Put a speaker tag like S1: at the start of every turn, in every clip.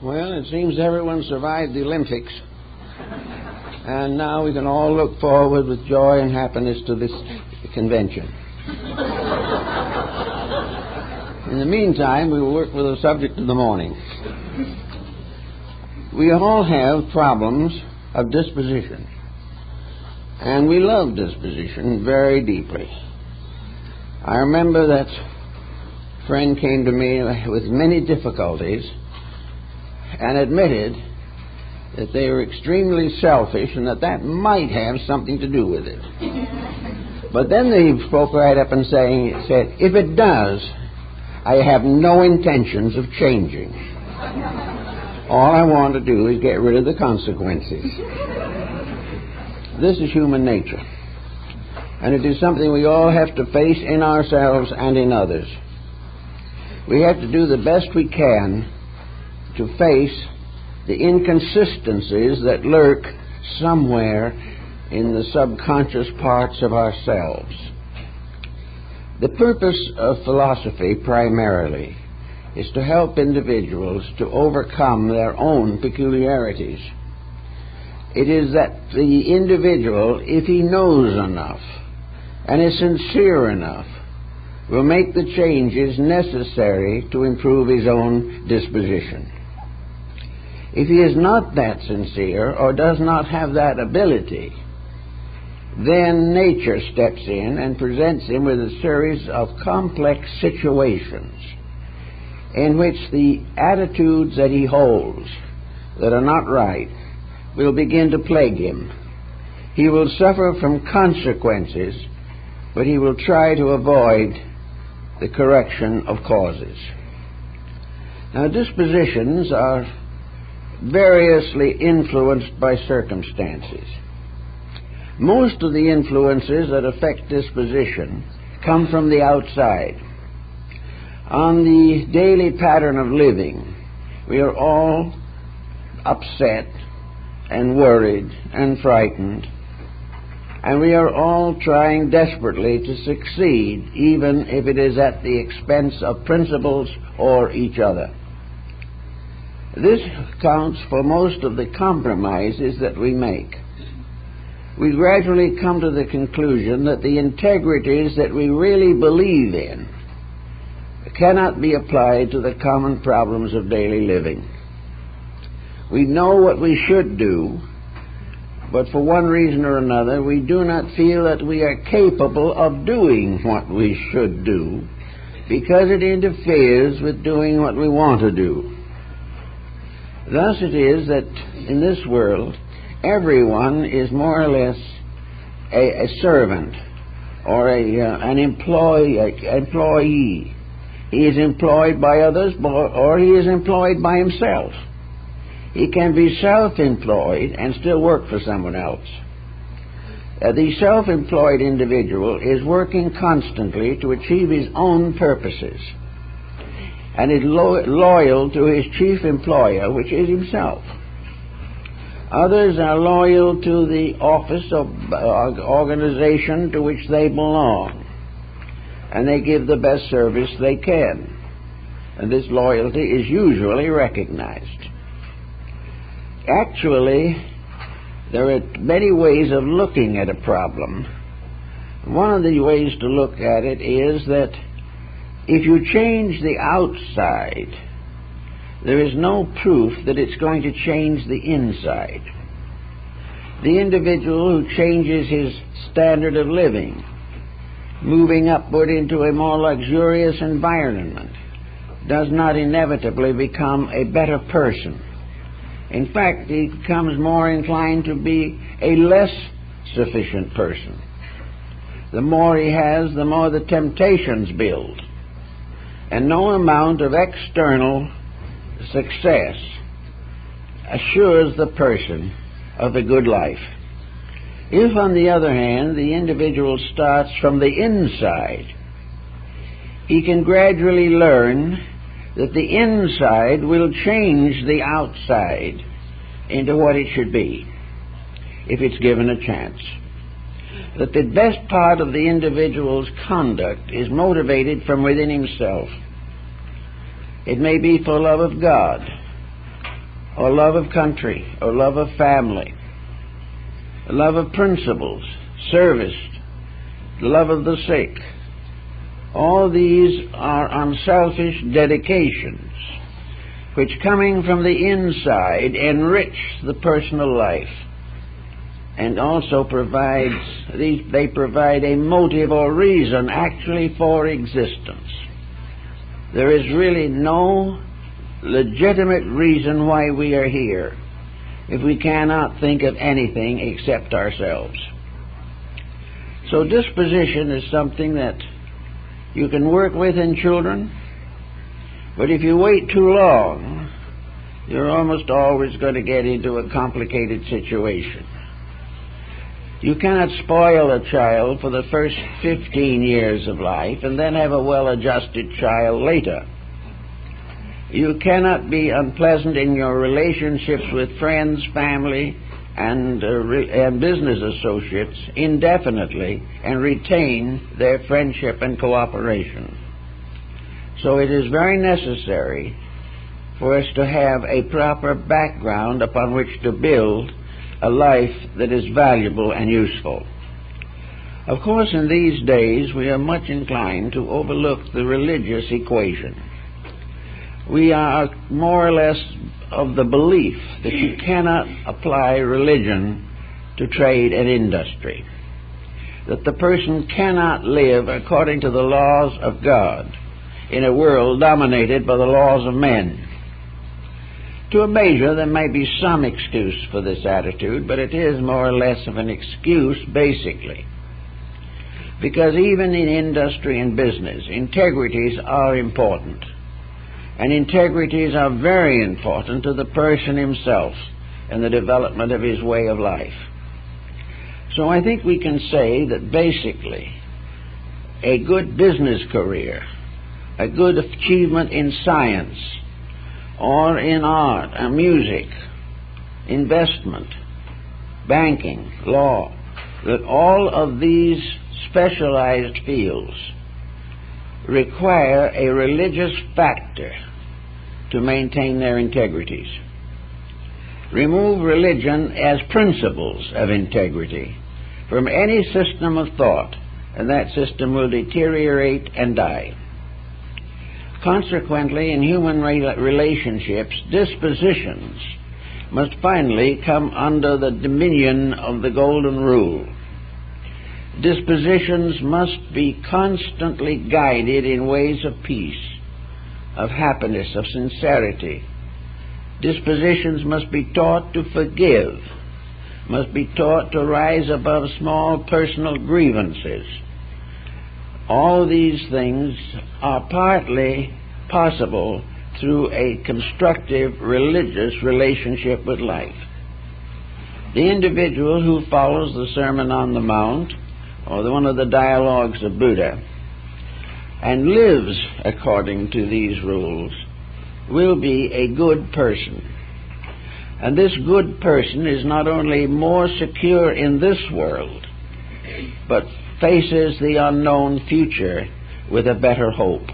S1: Well, it seems everyone survived the Olympics. And now we can all look forward with joy and happiness to this convention. In the meantime, we will work with the subject of the morning. We all have problems of disposition. And we love disposition very deeply. I remember that a friend came to me with many difficulties and admitted that they were extremely selfish and that might have something to do with it. But then they spoke right up and said, if it does, I have no intentions of changing. All I want to do is get rid of the consequences. This is human nature. And it is something we all have to face in ourselves and in others. We have to do the best we can to face the inconsistencies that lurk somewhere in the subconscious parts of ourselves. The purpose of philosophy primarily is to help individuals to overcome their own peculiarities. It is that the individual, if he knows enough and is sincere enough, will make the changes necessary to improve his own disposition. If he is not that sincere or does not have that ability, then nature steps in and presents him with a series of complex situations in which the attitudes that he holds that are not right will begin to plague him. He will suffer from consequences, but he will try to avoid the correction of causes. Now, dispositions are variously influenced by circumstances. Most of the influences that affect disposition come from the outside. On the daily pattern of living, we are all upset and worried and frightened, and we are all trying desperately to succeed, even if it is at the expense of principles or each other. This accounts for most of the compromises that we make. We gradually come to the conclusion that the integrities that we really believe in cannot be applied to the common problems of daily living. We know what we should do, but for one reason or another, we do not feel that we are capable of doing what we should do because it interferes with doing what we want to do. Thus it is that in this world, everyone is more or less a servant or an employee. He is employed by others or he is employed by himself. He can be self-employed and still work for someone else. The self-employed individual is working constantly to achieve his own purposes and is loyal to his chief employer, which is himself. Others are loyal to the office of organization to which they belong, and they give the best service they can. And this loyalty is usually recognized. Actually, there are many ways of looking at a problem. One of the ways to look at it is that if you change the outside, there is no proof that it's going to change the inside. The individual who changes his standard of living, moving upward into a more luxurious environment, does not inevitably become a better person. In fact, he becomes more inclined to be a less sufficient person. The more he has, the more the temptations build. And no amount of external success assures the person of a good life. If, on the other hand, the individual starts from the inside, he can gradually learn that the inside will change the outside into what it should be, if it's given a chance. That the best part of the individual's conduct is motivated from within himself. It may be for love of God, or love of country, or love of family, love of principles, service, love of the sick. All these are unselfish dedications which, coming from the inside, enrich the personal life and also provide a motive or reason actually for existence. There is really no legitimate reason why we are here if we cannot think of anything except ourselves. So disposition is something that you can work with in children, but if you wait too long, you're almost always going to get into a complicated situation. You cannot spoil a child for the first 15 years of life and then have a well-adjusted child later. You cannot be unpleasant in your relationships with friends, family, and business associates indefinitely and retain their friendship and cooperation. So it is very necessary for us to have a proper background upon which to build a life that is valuable and useful. Of course, in these days, we are much inclined to overlook the religious equation. We are more or less of the belief that you cannot apply religion to trade and industry, that the person cannot live according to the laws of God in a world dominated by the laws of men. To a measure, there may be some excuse for this attitude, but it is more or less of an excuse, basically. Because even in industry and business, integrities are important. And integrities are very important to the person himself and the development of his way of life. So I think we can say that basically a good business career, a good achievement in science, or in art and music, investment, banking, law, that all of these specialized fields require a religious factor to maintain their integrities. Remove religion as principles of integrity from any system of thought, and that system will deteriorate and die. Consequently, in human relationships, dispositions must finally come under the dominion of the golden rule. Dispositions must be constantly guided in ways of peace, of happiness, of sincerity. Dispositions must be taught to forgive, must be taught to rise above small personal grievances. All these things are partly possible through a constructive religious relationship with life. The individual who follows the Sermon on the Mount, or one of the dialogues of Buddha, and lives according to these rules, will be a good person. And this good person is not only more secure in this world, but faces the unknown future with a better hope.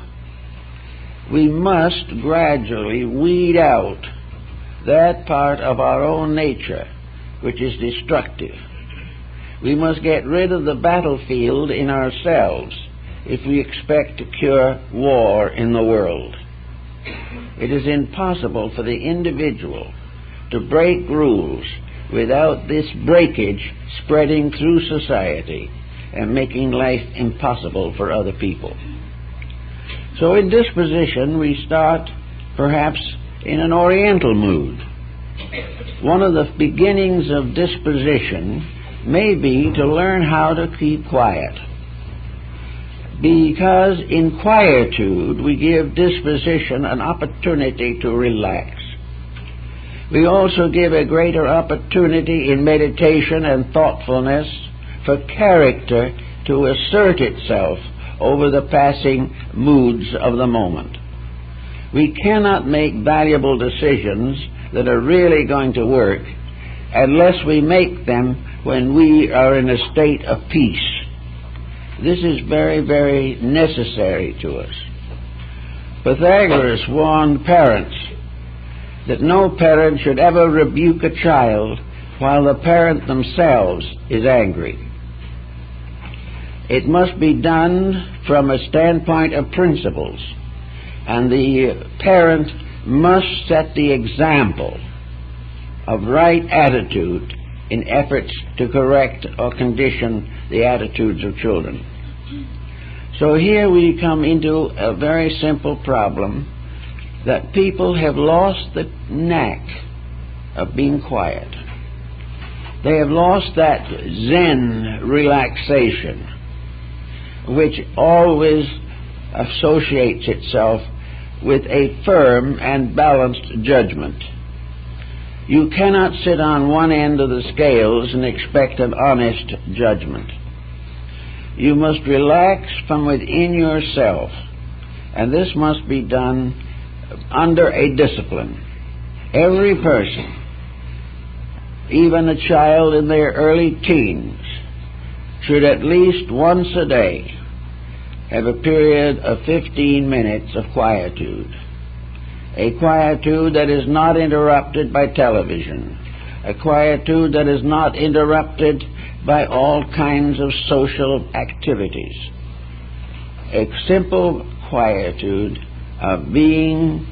S1: We must gradually weed out that part of our own nature which is destructive. We must get rid of the battlefield in ourselves if we expect to cure war in the world. It is impossible for the individual to break rules without this breakage spreading through society and making life impossible for other people. So in disposition, we start perhaps in an oriental mood. One of the beginnings of disposition may be to learn how to keep quiet. Because in quietude we give disposition an opportunity to relax. We also give a greater opportunity in meditation and thoughtfulness for character to assert itself over the passing moods of the moment. We cannot make valuable decisions that are really going to work unless we make them when we are in a state of peace. This is very, very necessary to us. Pythagoras warned parents that no parent should ever rebuke a child while the parent themselves is angry. It must be done from a standpoint of principles, and the parent must set the example of right attitude in efforts to correct or condition the attitudes of children. So here we come into a very simple problem, that people have lost the knack of being quiet. They have lost that Zen relaxation which always associates itself with a firm and balanced judgment. You cannot sit on one end of the scales and expect an honest judgment. You must relax from within yourself, and this must be done under a discipline. Every person, even a child in their early teens, should at least once a day have a period of 15 minutes of quietude. A quietude that is not interrupted by television. A quietude that is not interrupted by all kinds of social activities. A simple quietude of being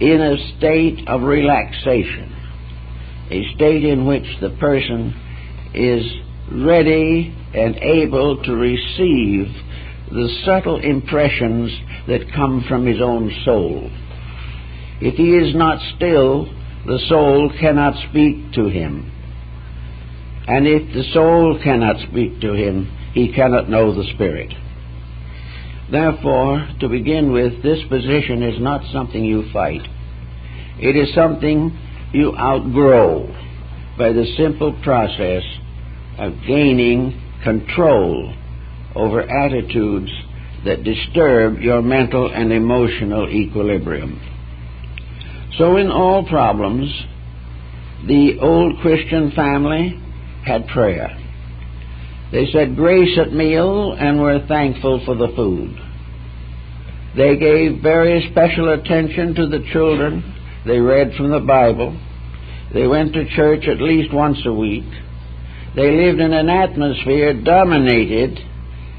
S1: in a state of relaxation, a state in which the person is ready and able to receive the subtle impressions that come from his own soul. If he is not still, the soul cannot speak to him. And if the soul cannot speak to him, he cannot know the Spirit. Therefore, to begin with, disposition is not something you fight. It is something you outgrow by the simple process of gaining control over attitudes that disturb your mental and emotional equilibrium. So in all problems, the old Christian family had prayer. They said grace at meal and were thankful for the food. They gave very special attention to the children. They read from the Bible. They went to church at least once a week. They lived in an atmosphere dominated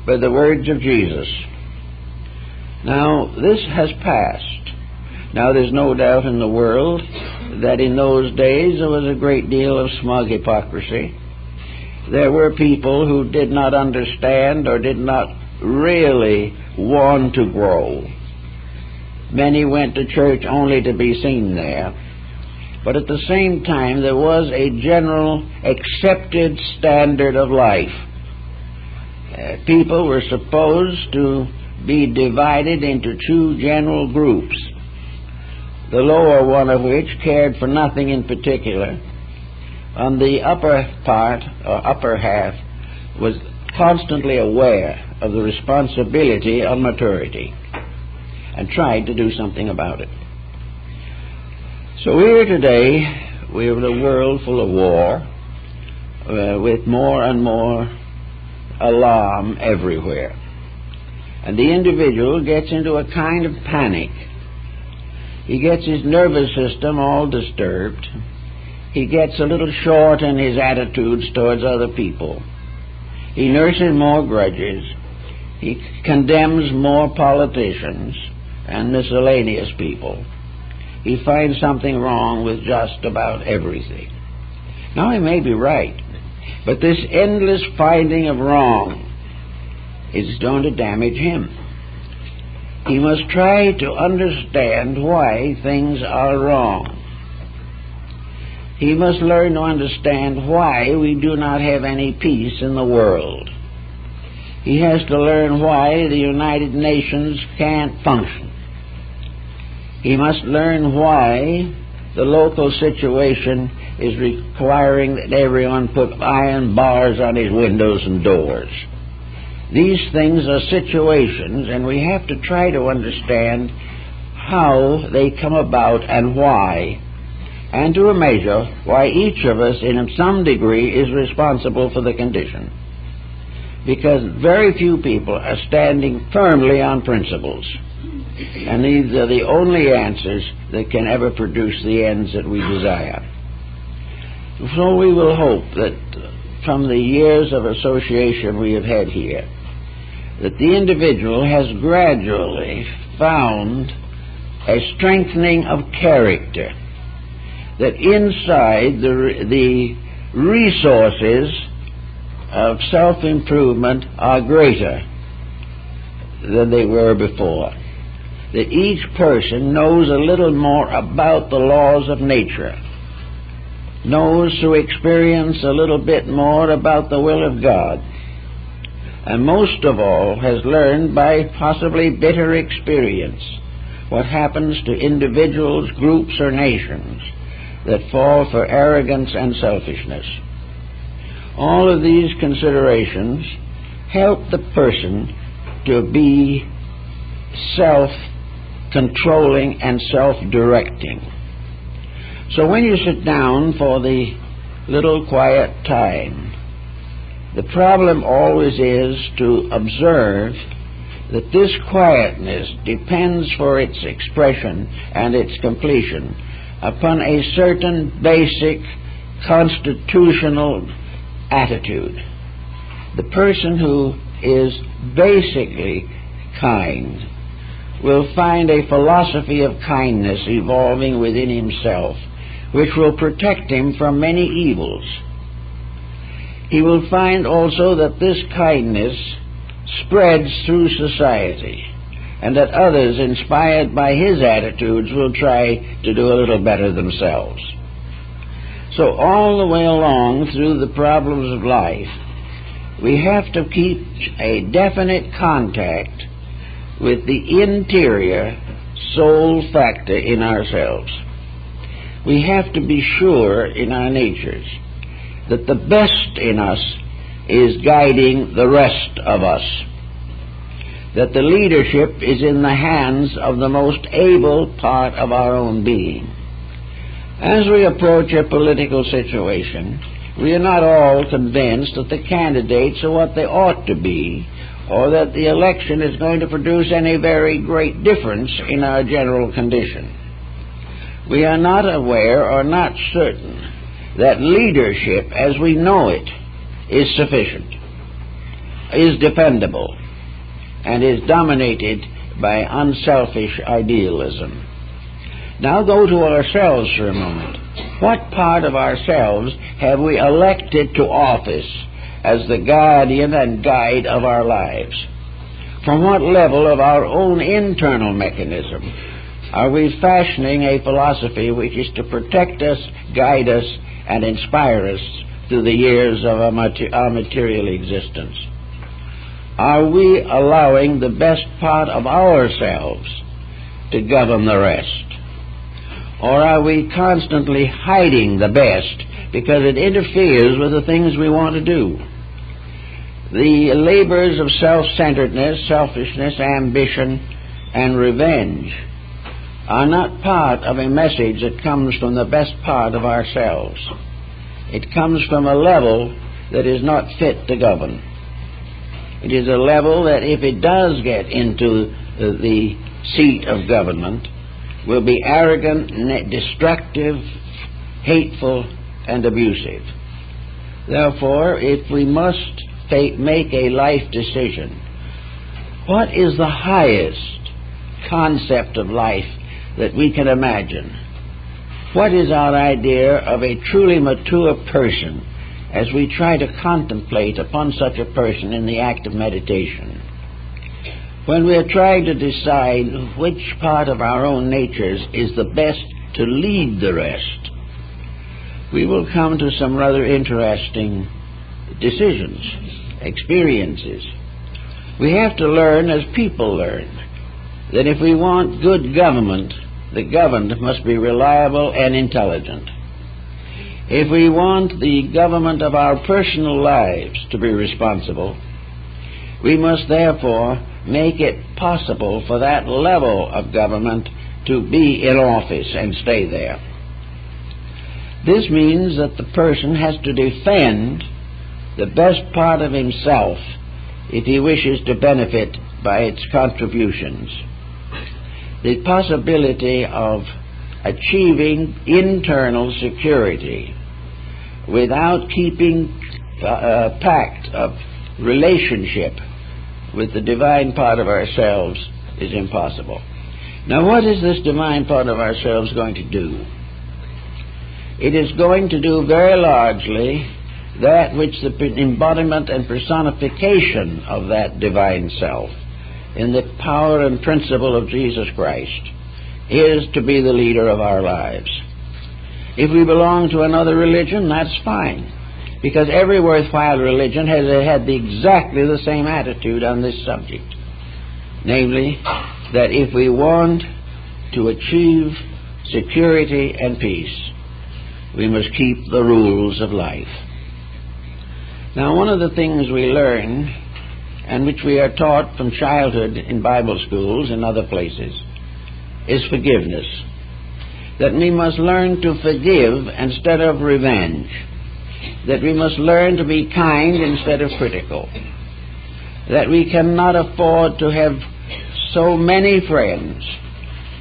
S1: by the words of Jesus. Now, this has passed. Now, there's no doubt in the world that in those days there was a great deal of smug hypocrisy. There were people who did not understand or did not really want to grow. Many went to church only to be seen there. But at the same time, there was a general accepted standard of life. People were supposed to be divided into two general groups, the lower one of which cared for nothing in particular. On the upper part, or upper half, was constantly aware of the responsibility of maturity and tried to do something about it. So here today, we have a world full of war, with more and more alarm everywhere. And the individual gets into a kind of panic. He gets his nervous system all disturbed. He gets a little short in his attitudes towards other people. He nurses more grudges. He condemns more politicians and miscellaneous people. He finds something wrong with just about everything. Now, he may be right, but this endless finding of wrong is going to damage him. He must try to understand why things are wrong. He must learn to understand why we do not have any peace in the world. He has to learn why the United Nations can't function. He must learn why the local situation is requiring that everyone put iron bars on his windows and doors. These things are situations, and we have to try to understand how they come about and why, and to a measure why each of us in some degree is responsible for the condition. Because very few people are standing firmly on principles. And these are the only answers that can ever produce the ends that we desire. So we will hope that from the years of association we have had here, that the individual has gradually found a strengthening of character, that inside the resources of self-improvement are greater than they were before, that each person knows a little more about the laws of nature, knows through experience a little bit more about the will of God, and most of all has learned by possibly bitter experience what happens to individuals, groups, or nations that fall for arrogance and selfishness. All of these considerations help the person to be self-controlling and self-directing. So when you sit down for the little quiet time, the problem always is to observe that this quietness depends for its expression and its completion upon a certain basic constitutional attitude. The person who is basically kind will find a philosophy of kindness evolving within himself, which will protect him from many evils. He will find also that this kindness spreads through society, and that others, inspired by his attitudes, will try to do a little better themselves. So all the way along through the problems of life, we have to keep a definite contact with the interior soul factor in ourselves. We have to be sure in our natures that the best in us is guiding the rest of us, that the leadership is in the hands of the most able part of our own being. As we approach a political situation, we are not all convinced that the candidates are what they ought to be, or that the election is going to produce any very great difference in our general condition. We are not aware or not certain that leadership as we know it is sufficient, is dependable, and is dominated by unselfish idealism. Now go to ourselves for a moment. What part of ourselves have we elected to office as the guardian and guide of our lives? From what level of our own internal mechanism are we fashioning a philosophy which is to protect us, guide us, and inspire us through the years of our material existence? Are we allowing the best part of ourselves to govern the rest? Or are we constantly hiding the best because it interferes with the things we want to do? The labors of self-centeredness, selfishness, ambition, and revenge are not part of a message that comes from the best part of ourselves. It comes from a level that is not fit to govern. It is a level that, if it does get into the seat of government, will be arrogant, destructive, hateful, and abusive. Therefore, if we must make a life decision, what is the highest concept of life that we can imagine? What is our idea of a truly mature person as we try to contemplate upon such a person in the act of meditation? When we are trying to decide which part of our own natures is the best to lead the rest, we will come to some rather interesting decisions, experiences. We have to learn as people learn, that if we want good government, the governed must be reliable and intelligent. If we want the government of our personal lives to be responsible, we must therefore make it possible for that level of government to be in office and stay there. This means that the person has to defend the best part of himself if he wishes to benefit by its contributions. the possibility of achieving internal security without keeping a pact of relationship with the divine part of ourselves is impossible. Now, what is this divine part of ourselves going to do? It is going to do very largely that which the embodiment and personification of that divine self in the power and principle of Jesus Christ is to be the leader of our lives. If we belong to another religion, that's fine, because every worthwhile religion has had exactly the same attitude on this subject, namely, that if we want to achieve security and peace, we must keep the rules of life. Now, one of the things we learn, and which we are taught from childhood in Bible schools and other places, is forgiveness. That we must learn to forgive instead of revenge. That we must learn to be kind instead of critical. That we cannot afford to have so many friends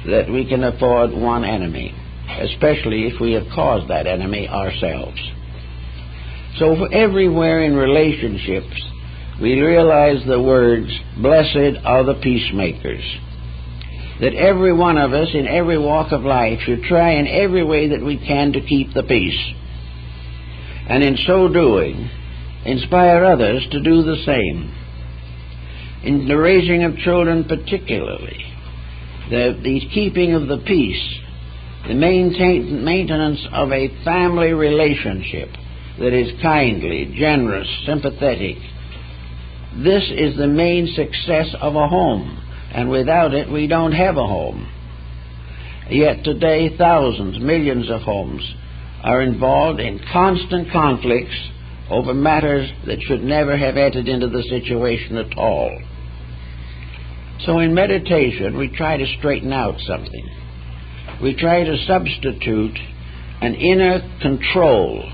S1: that we can afford one enemy, especially if we have caused that enemy ourselves. So everywhere in relationships, we realize the words, "Blessed are the peacemakers." That every one of us in every walk of life should try in every way that we can to keep the peace. And in so doing, inspire others to do the same. In the raising of children particularly, the keeping of the peace, the maintenance of a family relationship that is kindly, generous, sympathetic, this is the main success of a home, and without it we don't have a home. Yet today thousands, millions of homes are involved in constant conflicts over matters that should never have entered into the situation at all. So in meditation we try to straighten out something. We try to substitute an inner control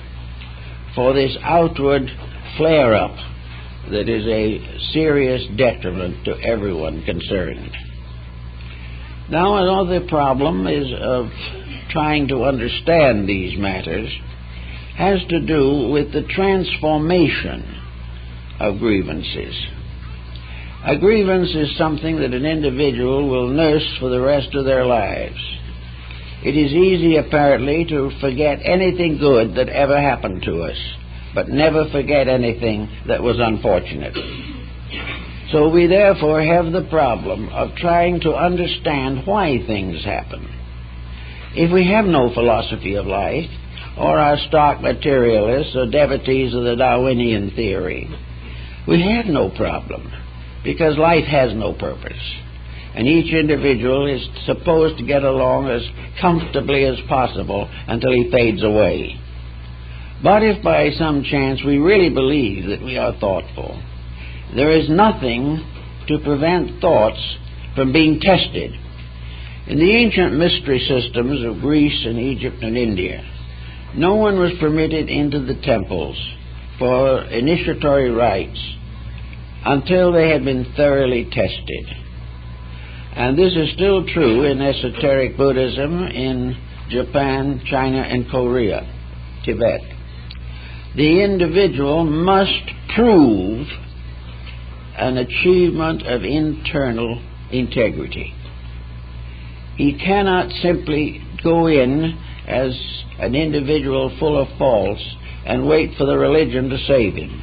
S1: for this outward flare-up that is a serious detriment to everyone concerned. Now, another problem is of trying to understand these matters has to do with the transformation of grievances. A grievance is something that an individual will nurse for the rest of their lives. It is easy, apparently, to forget anything good that ever happened to us, but never forget anything that was unfortunate. So we therefore have the problem of trying to understand why things happen. If we have no philosophy of life, or are stock materialists or devotees of the Darwinian theory, we have no problem, because life has no purpose, and each individual is supposed to get along as comfortably as possible until he fades away. But if by some chance we really believe that we are thoughtful, there is nothing to prevent thoughts from being tested. In the ancient mystery systems of Greece and Egypt and India, no one was permitted into the temples for initiatory rites until they had been thoroughly tested. And this is still true in esoteric Buddhism in Japan, China, and Korea, Tibet. The individual must prove an achievement of internal integrity. He cannot simply go in as an individual full of faults and wait for the religion to save him.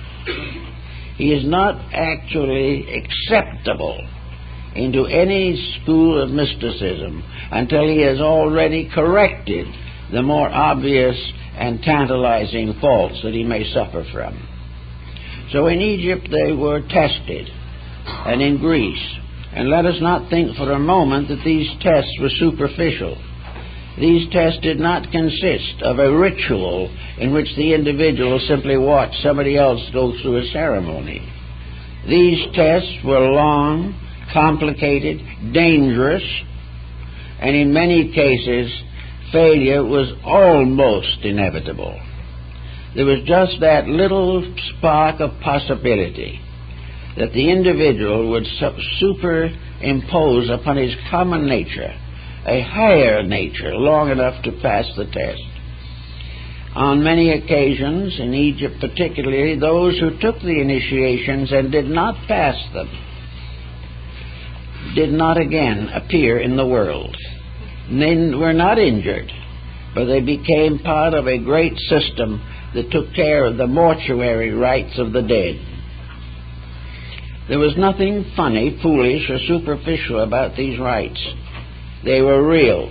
S1: He is not actually acceptable into any school of mysticism until he has already corrected the more obvious and tantalizing faults that he may suffer from. So in Egypt they were tested, and in Greece. And let us not think for a moment that these tests were superficial. These tests did not consist of a ritual in which the individual simply watched somebody else go through a ceremony. These tests were long, complicated, dangerous, and in many cases failure was almost inevitable. There was just that little spark of possibility that the individual would superimpose upon his common nature a higher nature long enough to pass the test. On many occasions, in Egypt particularly, those who took the initiations and did not pass them did not again appear in the world. They were not injured, but they became part of a great system that took care of the mortuary rites of the dead. There was nothing funny, foolish, or superficial about these rites. They were real.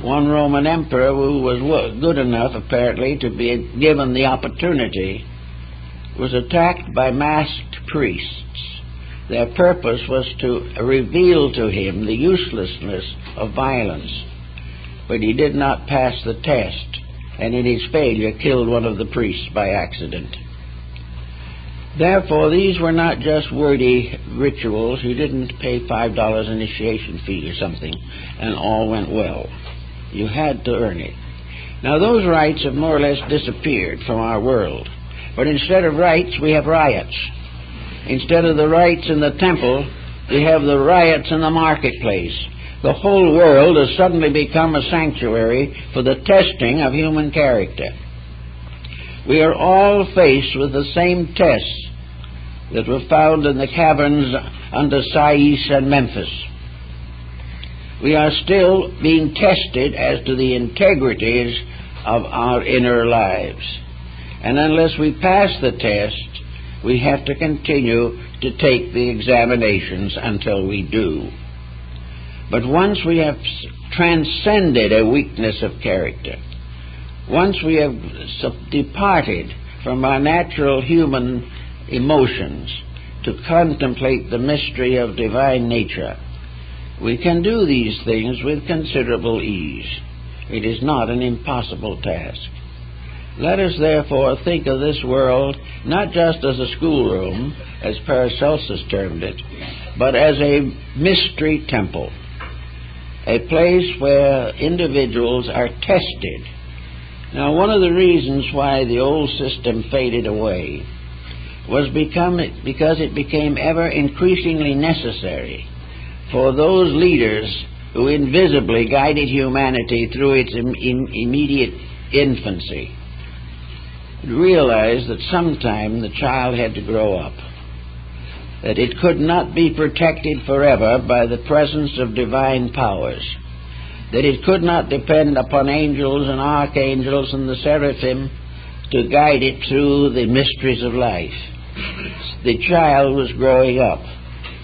S1: One Roman emperor who was good enough, apparently, to be given the opportunity was attacked by masked priests. Their purpose was to reveal to him the uselessness of violence. But he did not pass the test, and in his failure killed one of the priests by accident. Therefore, these were not just wordy rituals. You didn't pay $5 initiation fee or something, and all went well. You had to earn it. Now, those rites have more or less disappeared from our world. But instead of rites, we have riots. Instead of the rites in the temple, we have the riots in the marketplace. The whole world has suddenly become a sanctuary for the testing of human character. We are all faced with the same tests that were found in the caverns under Sais and Memphis. We are still being tested as to the integrities of our inner lives. And unless we pass the test, we have to continue to take the examinations until we do. But once we have transcended a weakness of character, once we have departed from our natural human emotions to contemplate the mystery of divine nature, we can do these things with considerable ease. It is not an impossible task. Let us therefore think of this world not just as a schoolroom, as Paracelsus termed it, but as a mystery temple, a place where individuals are tested. Now, one of the reasons why the old system faded away was because it became ever increasingly necessary for those leaders who invisibly guided humanity through its immediate infancy realized that sometime the child had to grow up, that it could not be protected forever by the presence of divine powers, that it could not depend upon angels and archangels and the seraphim to guide it through the mysteries of life. The child was growing up.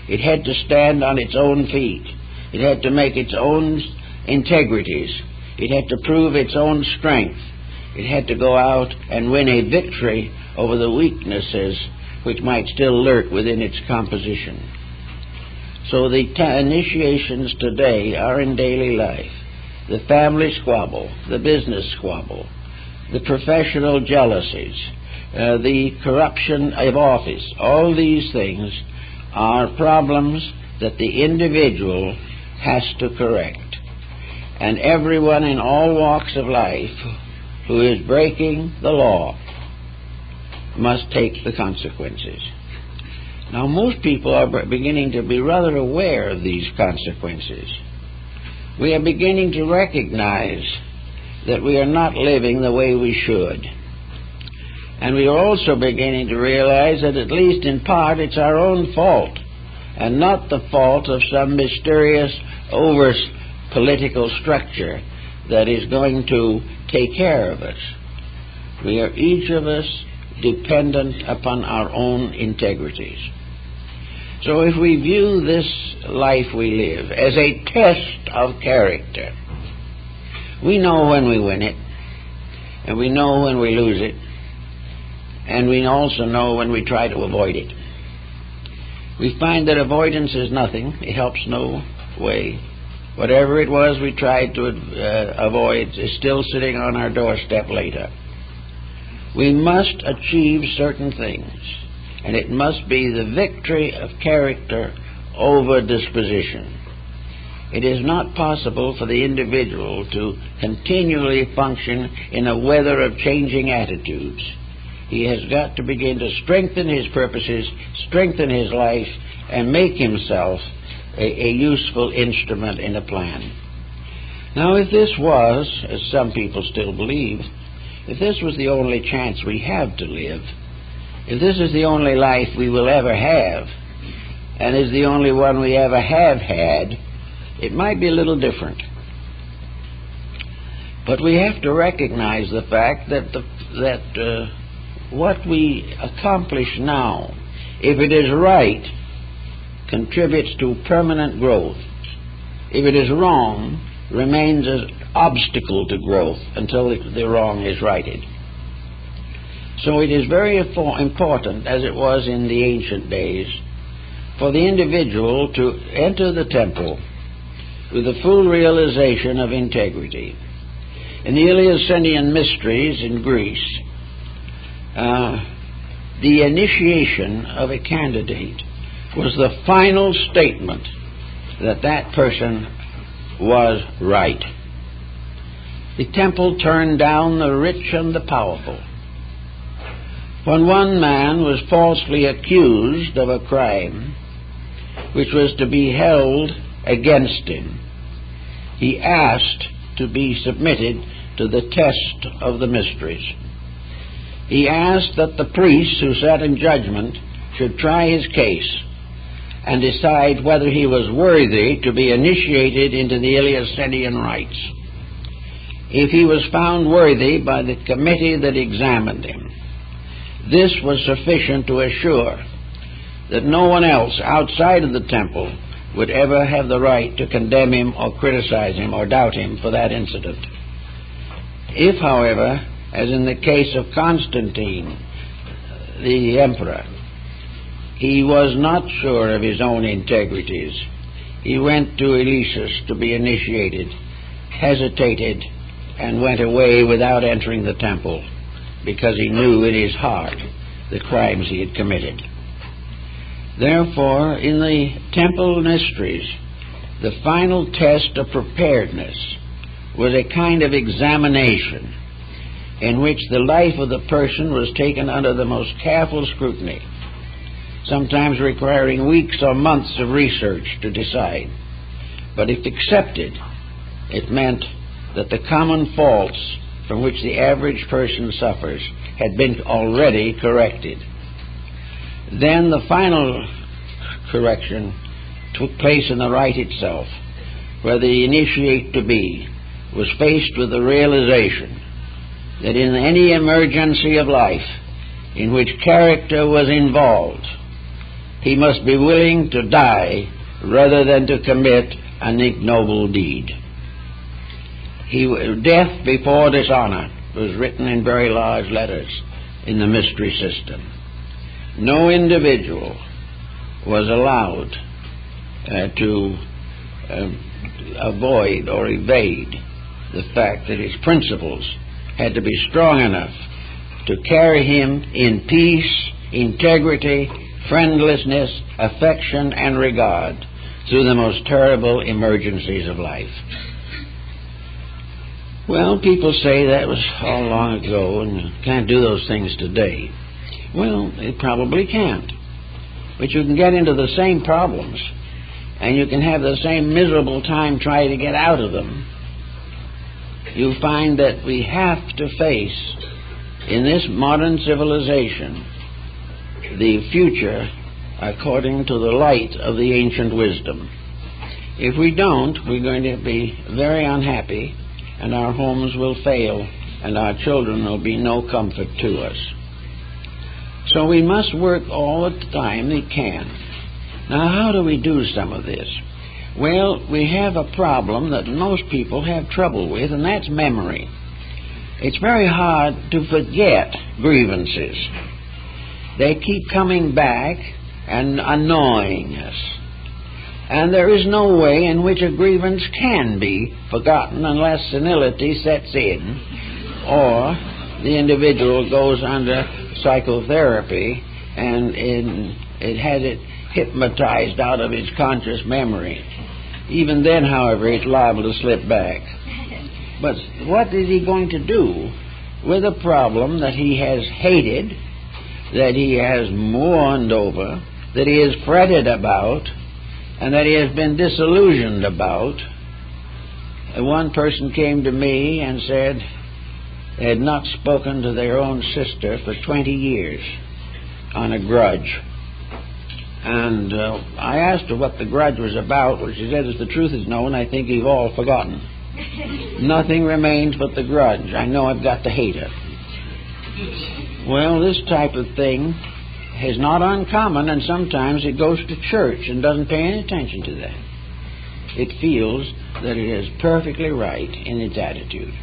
S1: It had to stand on its own feet. It had to make its own integrities. It had to prove its own strength. It had to go out and win a victory over the weaknesses which might still lurk within its composition. So the initiations today are in daily life. The family squabble, the business squabble, the professional jealousies, the corruption of office, all these things are problems that the individual has to correct. And everyone in all walks of life who is breaking the law must take the consequences. Now, most people are beginning to be rather aware of these consequences. We are beginning to recognize that we are not living the way we should. And we are also beginning to realize that, at least in part, it's our own fault, and not the fault of some mysterious political structure that is going to take care of us. We are each of us dependent upon our own integrities. So if we view this life we live as a test of character, we know when we win it, and we know when we lose it, and we also know when we try to avoid it. We find that avoidance is nothing. It helps no way. Whatever it was we tried to avoid is still sitting on our doorstep later. We must achieve certain things, and it must be the victory of character over disposition. It is not possible for the individual to continually function in a weather of changing attitudes. He has got to begin to strengthen his purposes, strengthen his life, and make himself a useful instrument in a plan. Now, if this was, as some people still believe, if this was the only chance we have to live, if this is the only life we will ever have, and is the only one we ever have had, it might be a little different. But we have to recognize the fact that what we accomplish now, if it is right, contributes to permanent growth. If it is wrong, remains an obstacle to growth until the wrong is righted. So it is very important, as it was in the ancient days, for the individual to enter the temple with a full realization of integrity. In the Eleusinian mysteries in Greece, the initiation of a candidate was the final statement that that person was right. The temple turned down the rich and the powerful. When one man was falsely accused of a crime which was to be held against him, he asked to be submitted to the test of the mysteries. He asked that the priests who sat in judgment should try his case and decide whether he was worthy to be initiated into the Eleusinian rites. If he was found worthy by the committee that examined him, this was sufficient to assure that no one else outside of the temple would ever have the right to condemn him or criticize him or doubt him for that incident. If, however, as in the case of Constantine, the emperor, he was not sure of his own integrities, he went to Eleusis to be initiated, hesitated, and went away without entering the temple, because he knew in his heart the crimes he had committed. Therefore, in the temple mysteries, the final test of preparedness was a kind of examination in which the life of the person was taken under the most careful scrutiny, sometimes requiring weeks or months of research to decide. But if accepted, it meant that the common faults from which the average person suffers had been already corrected. Then the final correction took place in the rite itself, where the initiate-to-be was faced with the realization that in any emergency of life in which character was involved, he must be willing to die rather than to commit an ignoble deed. Death before dishonor was written in very large letters in the mystery system. No individual was allowed to avoid or evade the fact that his principles had to be strong enough to carry him in peace, integrity, friendlessness, affection, and regard through the most terrible emergencies of life. Well, people say that was all long ago and you can't do those things today. Well, it probably can't. But you can get into the same problems and you can have the same miserable time trying to get out of them. You find that we have to face, in this modern civilization, the future according to the light of the ancient wisdom. If we don't, we're going to be very unhappy, and our homes will fail, and our children will be no comfort to us. So we must work all the time we can. Now, how do we do some of this? Well, we have a problem that most people have trouble with, and that's memory. It's very hard to forget grievances. They keep coming back and annoying us. And there is no way in which a grievance can be forgotten unless senility sets in, or the individual goes under psychotherapy and it has it hypnotized out of his conscious memory. Even then, however, it's liable to slip back. But what is he going to do with a problem that he has hated that he has mourned over, that he has fretted about, and that he has been disillusioned about. One person came to me and said they had not spoken to their own sister for 20 years on a grudge. And I asked her what the grudge was about, which she said, as the truth is known, I think you've all forgotten. Nothing remains but the grudge. I know I've got to hate her. Well, this type of thing is not uncommon, and sometimes it goes to church and doesn't pay any attention to that. It feels that it is perfectly right in its attitude.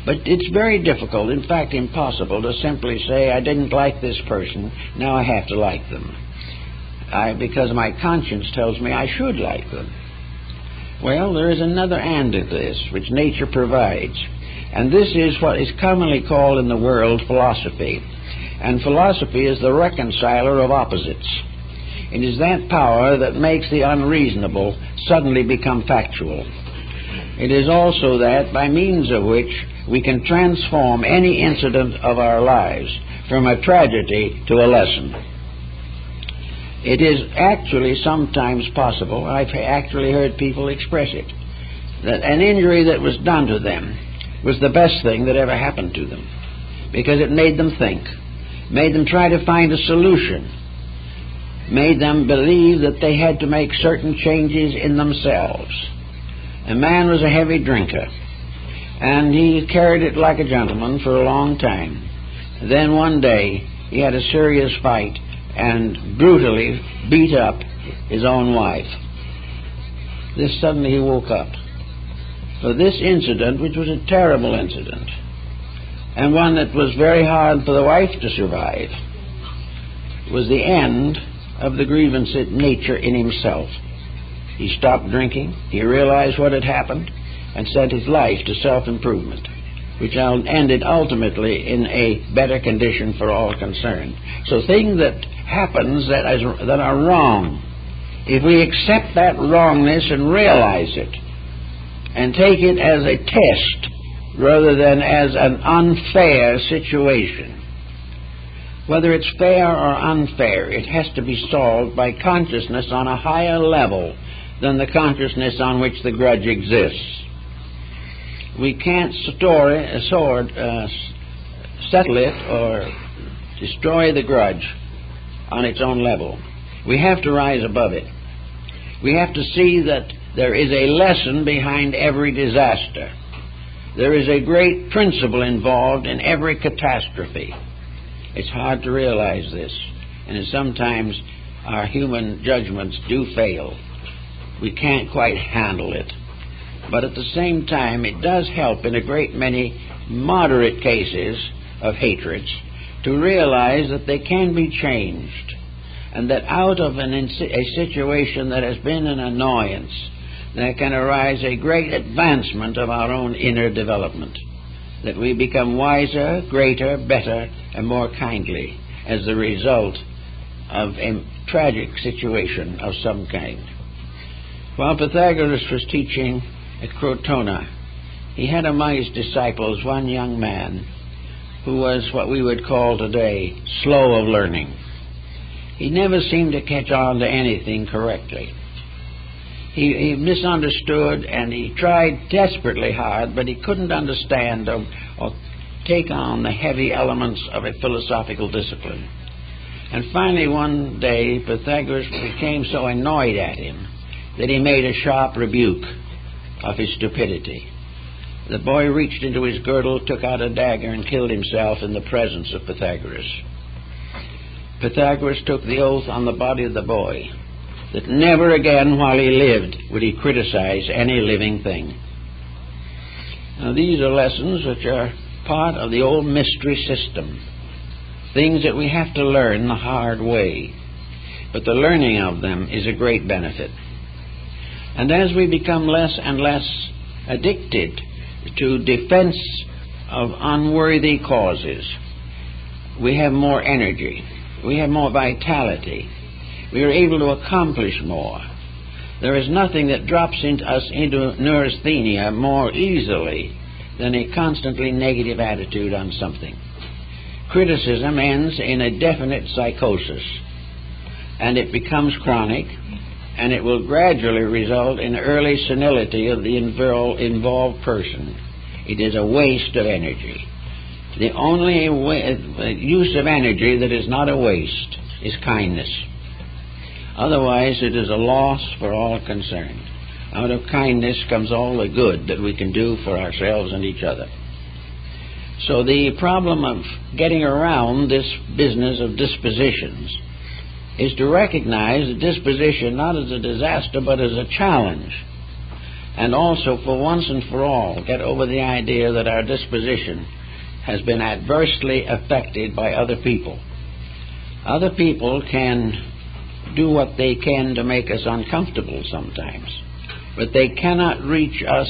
S1: But it's very difficult, in fact impossible, to simply say, I didn't like this person, now I have to like them. Because my conscience tells me I should like them. Well, there is another end to this, which nature provides. And this is what is commonly called in the world philosophy. And philosophy is the reconciler of opposites. It is that power that makes the unreasonable suddenly become factual. It is also that by means of which we can transform any incident of our lives from a tragedy to a lesson. It is actually sometimes possible, I've actually heard people express it, that an injury that was done to them was the best thing that ever happened to them, because it made them think, made them try to find a solution, made them believe that they had to make certain changes in themselves. A man was a heavy drinker, and he carried it like a gentleman for a long time. Then one day he had a serious fight and brutally beat up his own wife. This suddenly he woke up. For this incident, which was a terrible incident, and one that was very hard for the wife to survive, was the end of the grievance nature in himself. He stopped drinking, he realized what had happened, and set his life to self-improvement, which ended ultimately in a better condition for all concerned. So things that happens that are wrong, if we accept that wrongness and realize it, and take it as a test rather than as an unfair situation, whether it's fair or unfair, it has to be solved by consciousness on a higher level than the consciousness on which the grudge exists. We can't settle it or destroy the grudge on its own level. We have to rise above it. We have to see that there is a lesson behind every disaster. There is a great principle involved in every catastrophe. It's hard to realize this, and sometimes our human judgments do fail. We can't quite handle it. But at the same time, it does help in a great many moderate cases of hatreds to realize that they can be changed, and that out of a situation that has been an annoyance, there can arise a great advancement of our own inner development, that we become wiser, greater, better, and more kindly as the result of a tragic situation of some kind. While Pythagoras was teaching at Crotona, he had among his disciples one young man who was what we would call today slow of learning. He never seemed to catch on to anything correctly. He misunderstood, and he tried desperately hard, but he couldn't understand or take on the heavy elements of a philosophical discipline. And finally one day Pythagoras became so annoyed at him that he made a sharp rebuke of his stupidity. The boy reached into his girdle, took out a dagger, and killed himself in the presence of Pythagoras. Pythagoras took the oath on the body of the boy that never again while he lived would he criticize any living thing. Now these are lessons which are part of the old mystery system, things that we have to learn the hard way, but the learning of them is a great benefit. And as we become less and less addicted to defense of unworthy causes, we have more energy, we have more vitality, we are able to accomplish more. There is nothing that drops us into neurasthenia more easily than a constantly negative attitude on something. criticism ends in a definite psychosis, and it becomes chronic, and it will gradually result in early senility of the involved person. It is a waste of energy. The only use of energy that is not a waste is kindness. Otherwise, it is a loss for all concerned. Out of kindness comes all the good that we can do for ourselves and each other. So the problem of getting around this business of dispositions is to recognize the disposition not as a disaster but as a challenge, and also for once and for all get over the idea that our disposition has been adversely affected by other people. Other people can do what they can to make us uncomfortable sometimes, but they cannot reach us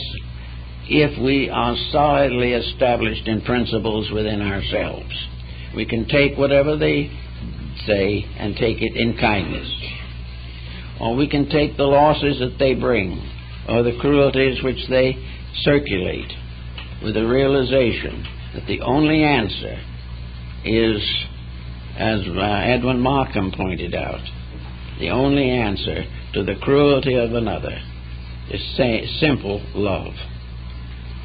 S1: if we are solidly established in principles within ourselves. We can take whatever they say and take it in kindness. Or we can take the losses that they bring, or the cruelties which they circulate, with the realization that the only answer is, as Edwin Markham pointed out, the only answer to the cruelty of another is simple love.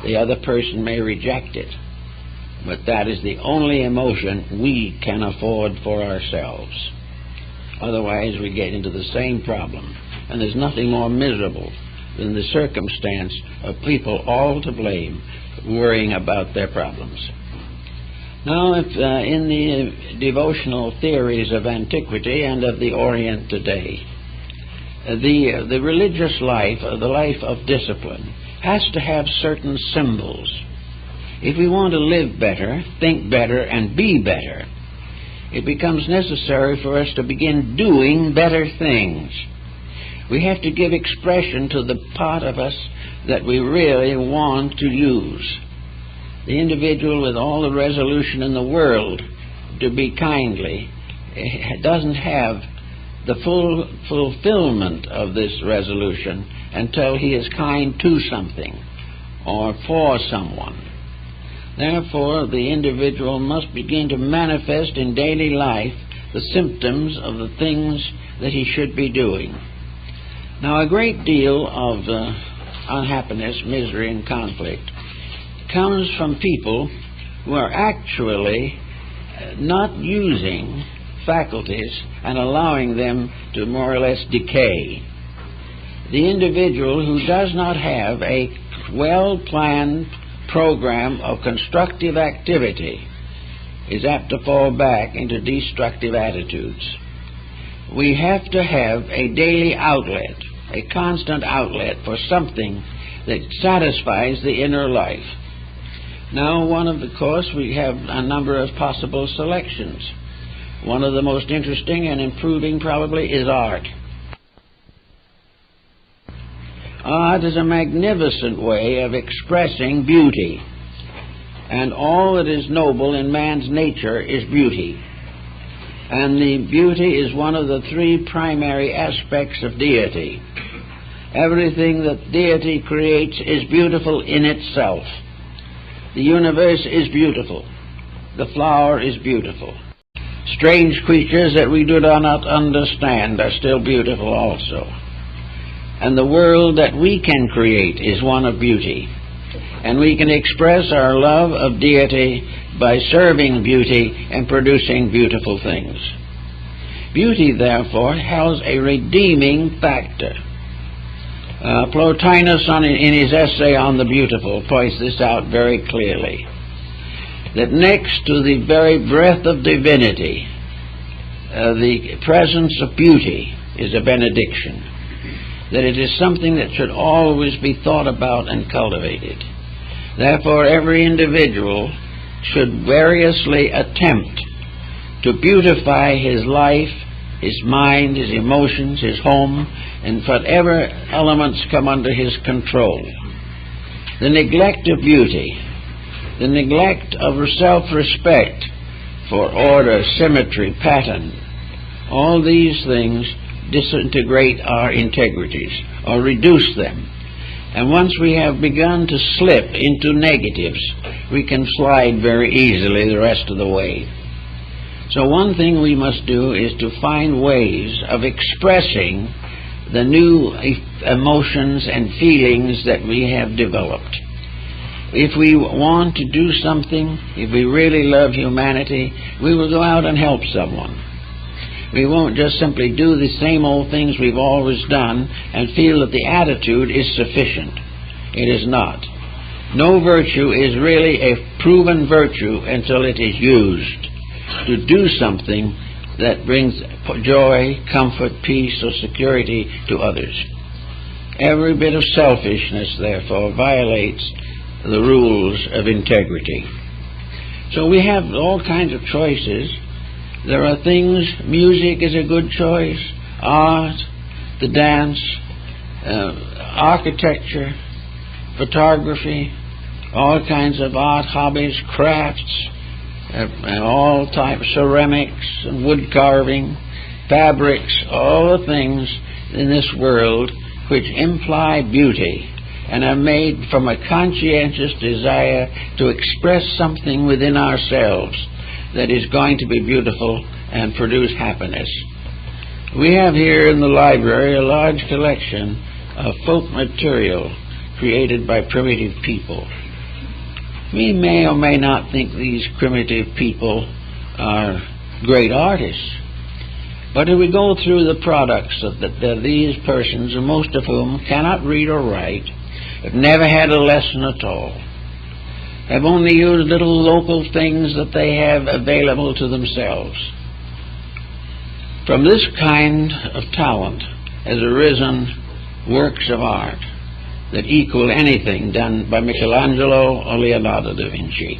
S1: The other person may reject it, but that is the only emotion we can afford for ourselves. Otherwise, we get into the same problem, and there's nothing more miserable than the circumstance of people all to blame worrying about their problems. Now, if in the devotional theories of antiquity and of the Orient today, the religious life, the life of discipline, has to have certain symbols. If we want to live better, think better, and be better, it becomes necessary for us to begin doing better things. We have to give expression to the part of us that we really want to use. The individual with all the resolution in the world to be kindly doesn't have the full fulfillment of this resolution until he is kind to something or for someone. Therefore, the individual must begin to manifest in daily life the symptoms of the things that he should be doing. Now, a great deal of unhappiness, misery, and conflict comes from people who are actually not using faculties and allowing them to more or less decay. The individual who does not have a well-planned program of constructive activity is apt to fall back into destructive attitudes. We have to have a daily outlet, a constant outlet for something that satisfies the inner life. Now, of course, we have a number of possible selections. One of the most interesting and improving probably is art. Art is a magnificent way of expressing beauty, and all that is noble in man's nature is beauty. And the beauty is one of the three primary aspects of deity. Everything that deity creates is beautiful in itself. The universe is beautiful. The flower is beautiful. Strange creatures that we do not understand are still beautiful also. And the world that we can create is one of beauty. And we can express our love of deity by serving beauty and producing beautiful things. Beauty, therefore, has a redeeming factor. Plotinus, in his essay on the beautiful, points this out very clearly, that next to the very breath of divinity, the presence of beauty is a benediction, that it is something that should always be thought about and cultivated. Therefore, every individual should variously attempt to beautify his life, his mind, his emotions, his home, and whatever elements come under his control. The neglect of beauty, the neglect of self-respect for order, symmetry, pattern, all these things disintegrate our integrities or reduce them. And once we have begun to slip into negatives, we can slide very easily the rest of the way. So one thing we must do is to find ways of expressing the new emotions and feelings that we have developed. If we want to do something, if we really love humanity, we will go out and help someone. We won't just simply do the same old things we've always done and feel that the attitude is sufficient. It is not. No virtue is really a proven virtue until it is used to do something that brings joy, comfort, peace, or security to others. Every bit of selfishness, therefore, violates the rules of integrity. So we have all kinds of choices. There are things, music is a good choice, art, the dance, architecture, photography, all kinds of art hobbies, crafts, all types, ceramics and wood carving, fabrics, all the things in this world which imply beauty and are made from a conscientious desire to express something within ourselves that is going to be beautiful and produce happiness. We have here in the library a large collection of folk material created by primitive people. We may or may not think these primitive people are great artists, but if we go through the products of these persons, most of whom cannot read or write, have never had a lesson at all, have only used little local things that they have available to themselves. From this kind of talent has arisen works of art that equal anything done by Michelangelo or Leonardo da Vinci.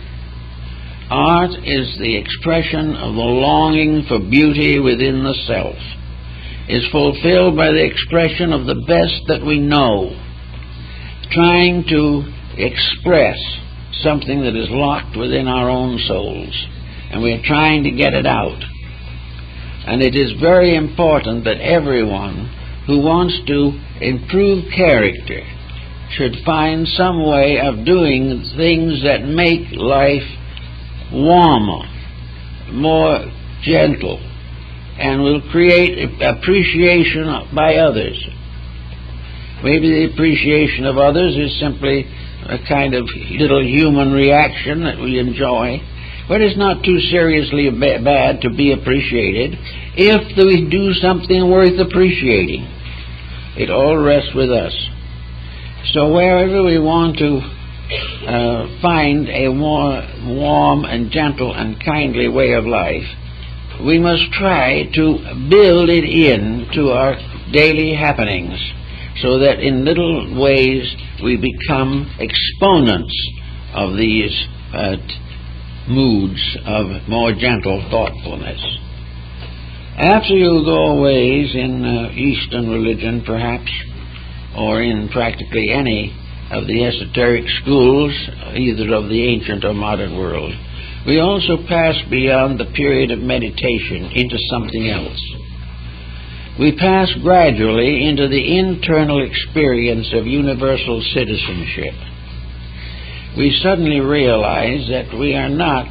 S1: Art is the expression of the longing for beauty within the self, is fulfilled by the expression of the best that we know, trying to express something that is locked within our own souls, and we're trying to get it out. And it is very important that everyone who wants to improve character should find some way of doing things that make life warmer, more gentle, and will create appreciation by others. Maybe the appreciation of others is simply a kind of little human reaction that we enjoy, but it's not too seriously bad to be appreciated if we do something worth appreciating. It all rests with us. So wherever we want to find a more warm and gentle and kindly way of life, we must try to build it into our daily happenings, so that in little ways we become exponents of these moods of more gentle thoughtfulness. After you go a ways in Eastern religion, perhaps, or in practically any of the esoteric schools, either of the ancient or modern world, we also pass beyond the period of meditation into something else. We pass gradually into the internal experience of universal citizenship. We suddenly realize that we are not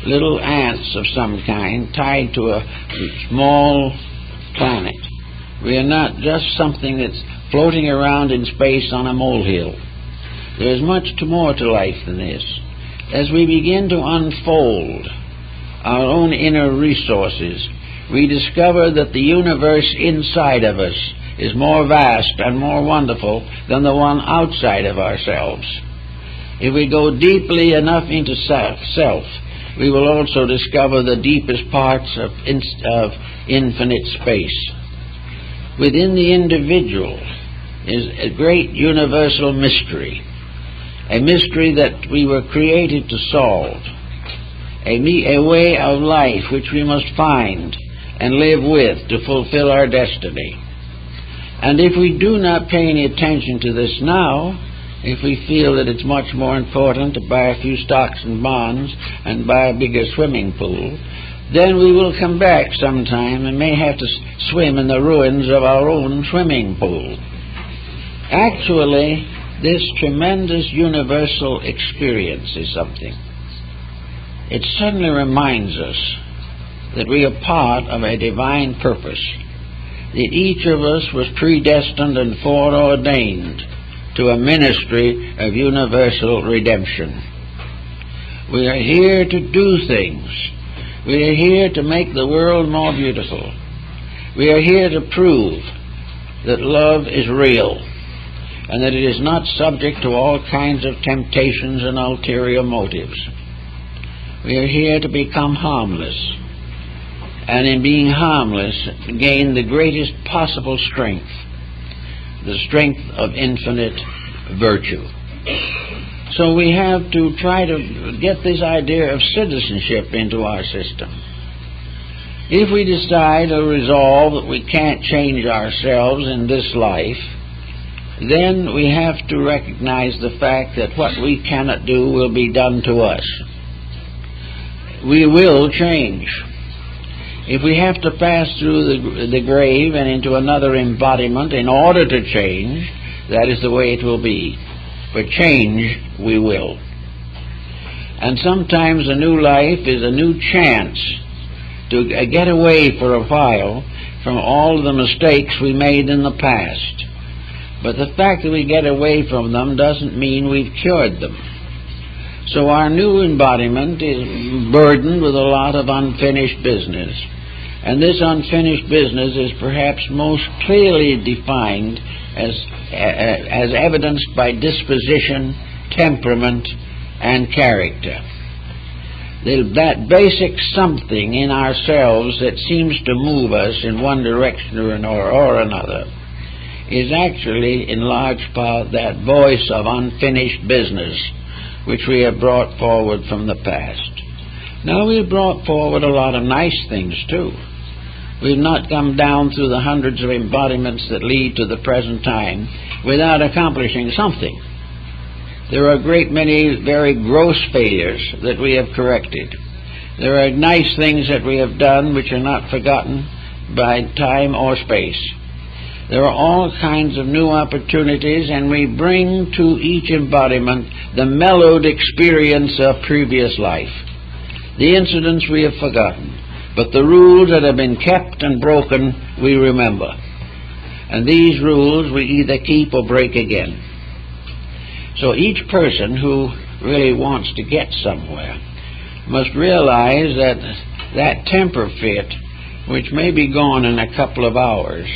S1: little ants of some kind tied to a small planet. We are not just something that's floating around in space on a molehill. There is much more to life than this. As we begin to unfold our own inner resources, we discover that the universe inside of us is more vast and more wonderful than the one outside of ourselves. If we go deeply enough into self, we will also discover the deepest parts of infinite space. Within the individual is a great universal mystery, a mystery that we were created to solve, a way of life which we must find and live with to fulfill our destiny. And if we do not pay any attention to this now, if we feel that it's much more important to buy a few stocks and bonds and buy a bigger swimming pool, then we will come back sometime and may have to swim in the ruins of our own swimming pool. Actually, this tremendous universal experience is something. It suddenly reminds us that we are part of a divine purpose, that each of us was predestined and foreordained to a ministry of universal redemption. We are here to do things. We are here to make the world more beautiful. We are here to prove that love is real and that it is not subject to all kinds of temptations and ulterior motives. We are here to become harmless, and in being harmless, gain the greatest possible strength, the strength of infinite virtue. So we have to try to get this idea of citizenship into our system. If we decide or resolve that we can't change ourselves in this life, then we have to recognize the fact that what we cannot do will be done to us. We will change. If we have to pass through the grave and into another embodiment in order to change, that is the way it will be. But change we will. And sometimes a new life is a new chance to get away for a while from all the mistakes we made in the past. But the fact that we get away from them doesn't mean we've cured them. So our new embodiment is burdened with a lot of unfinished business. And this unfinished business is perhaps most clearly defined as evidenced by disposition, temperament, and character. That basic something in ourselves that seems to move us in one direction or another is actually, in large part, that voice of unfinished business which we have brought forward from the past. Now, we've brought forward a lot of nice things, too. We've not come down through the hundreds of embodiments that lead to the present time without accomplishing something. There are a great many very gross failures that we have corrected. There are nice things that we have done which are not forgotten by time or space. There are all kinds of new opportunities, and we bring to each embodiment the mellowed experience of previous life. The incidents we have forgotten, but the rules that have been kept and broken we remember. And these rules we either keep or break again. So each person who really wants to get somewhere must realize that that temper fit, which may be gone in a couple of hours,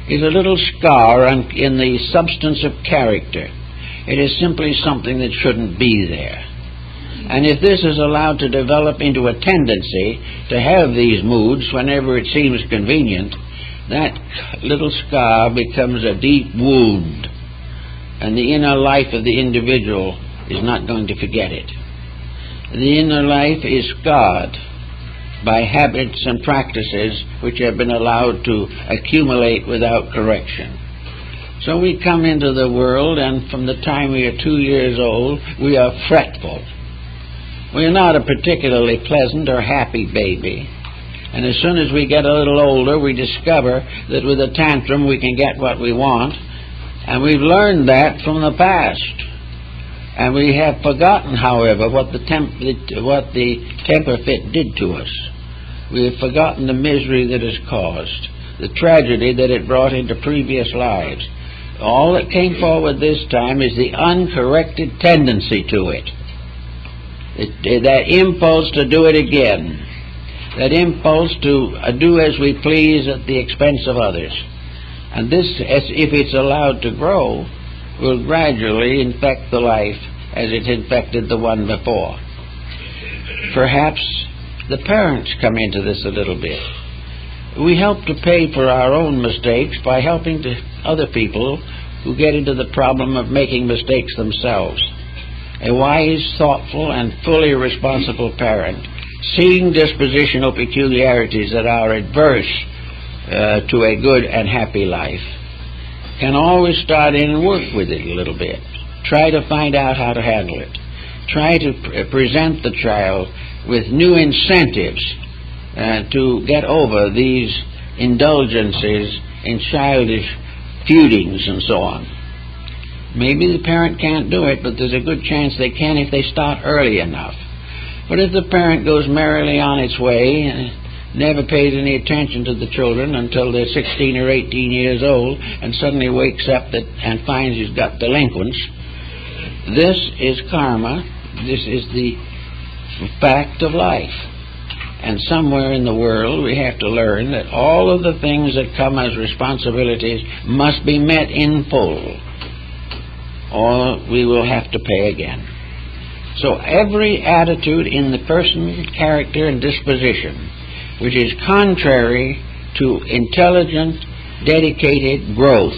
S1: is a little scar in the substance of character. It is simply something that shouldn't be there. And if this is allowed to develop into a tendency to have these moods whenever it seems convenient, that little scar becomes a deep wound, and the inner life of the individual is not going to forget it. The inner life is scarred by habits and practices which have been allowed to accumulate without correction. So we come into the world, and from the time we are 2 years old, we are fretful. We are not a particularly pleasant or happy baby. And as soon as we get a little older, we discover that with a tantrum we can get what we want. And we've learned that from the past. And we have forgotten, however, what the temper fit did to us. We have forgotten the misery that is caused, the tragedy that it brought into previous lives. All that came forward this time is the uncorrected tendency to it. That impulse to do it again. That impulse to do as we please at the expense of others. And this, if it's allowed to grow, will gradually infect the life as it infected the one before. Perhaps the parents come into this a little bit. We help to pay for our own mistakes by helping other people who get into the problem of making mistakes themselves. A wise, thoughtful, and fully responsible parent, seeing dispositional peculiarities that are adverse to a good and happy life, can always start in and work with it a little bit. Try to find out how to handle it. Try to present the child with new incentives to get over these indulgences in childish feudings and so on. Maybe the parent can't do it, but there's a good chance they can if they start early enough. But if the parent goes merrily on its way, never pays any attention to the children until they're 16 or 18 years old, and suddenly wakes up and finds he's got delinquents. This is karma. This is the fact of life. And somewhere in the world we have to learn that all of the things that come as responsibilities must be met in full, or we will have to pay again. So every attitude in the person, character, and disposition which is contrary to intelligent, dedicated growth,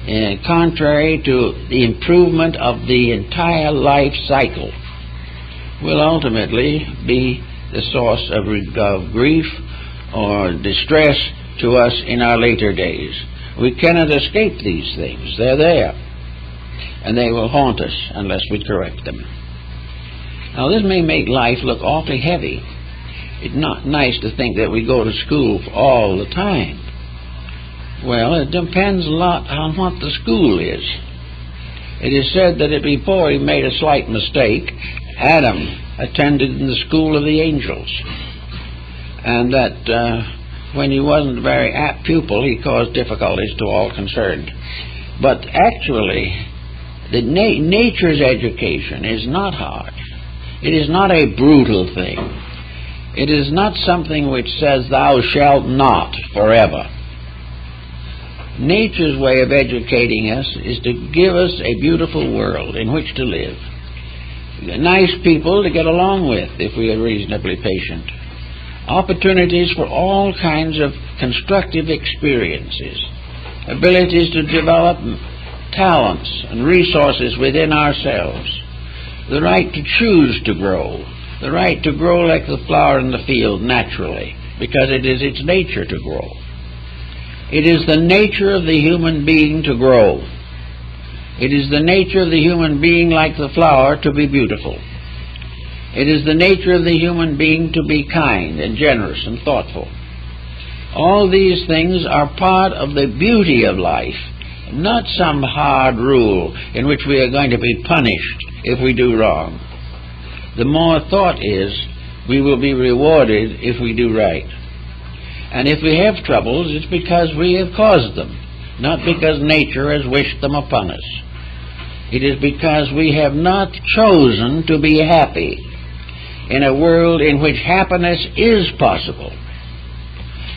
S1: and contrary to the improvement of the entire life cycle, will ultimately be the source of grief or distress to us in our later days. We cannot escape these things. They're there, and they will haunt us unless we correct them. Now, this may make life look awfully heavy. It's not nice to think that we go to school all the time. Well, it depends a lot on what the school is. It is said that before he made a slight mistake, Adam attended in the school of the angels, and that when he wasn't a very apt pupil, he caused difficulties to all concerned. But actually, the nature's education is not hard. It is not a brutal thing. It is not something which says, "Thou shalt not," forever. Nature's way of educating us is to give us a beautiful world in which to live. Nice people to get along with if we are reasonably patient. Opportunities for all kinds of constructive experiences. Abilities to develop talents and resources within ourselves. The right to choose to grow. The right to grow like the flower in the field naturally, because it is its nature to grow. It is the nature of the human being to grow. It is the nature of the human being, like the flower, to be beautiful. It is the nature of the human being to be kind and generous and thoughtful. All these things are part of the beauty of life, not some hard rule in which we are going to be punished if we do wrong. The more thought is, we will be rewarded if we do right. And if we have troubles, it's because we have caused them, not because nature has wished them upon us. It is because we have not chosen to be happy in a world in which happiness is possible.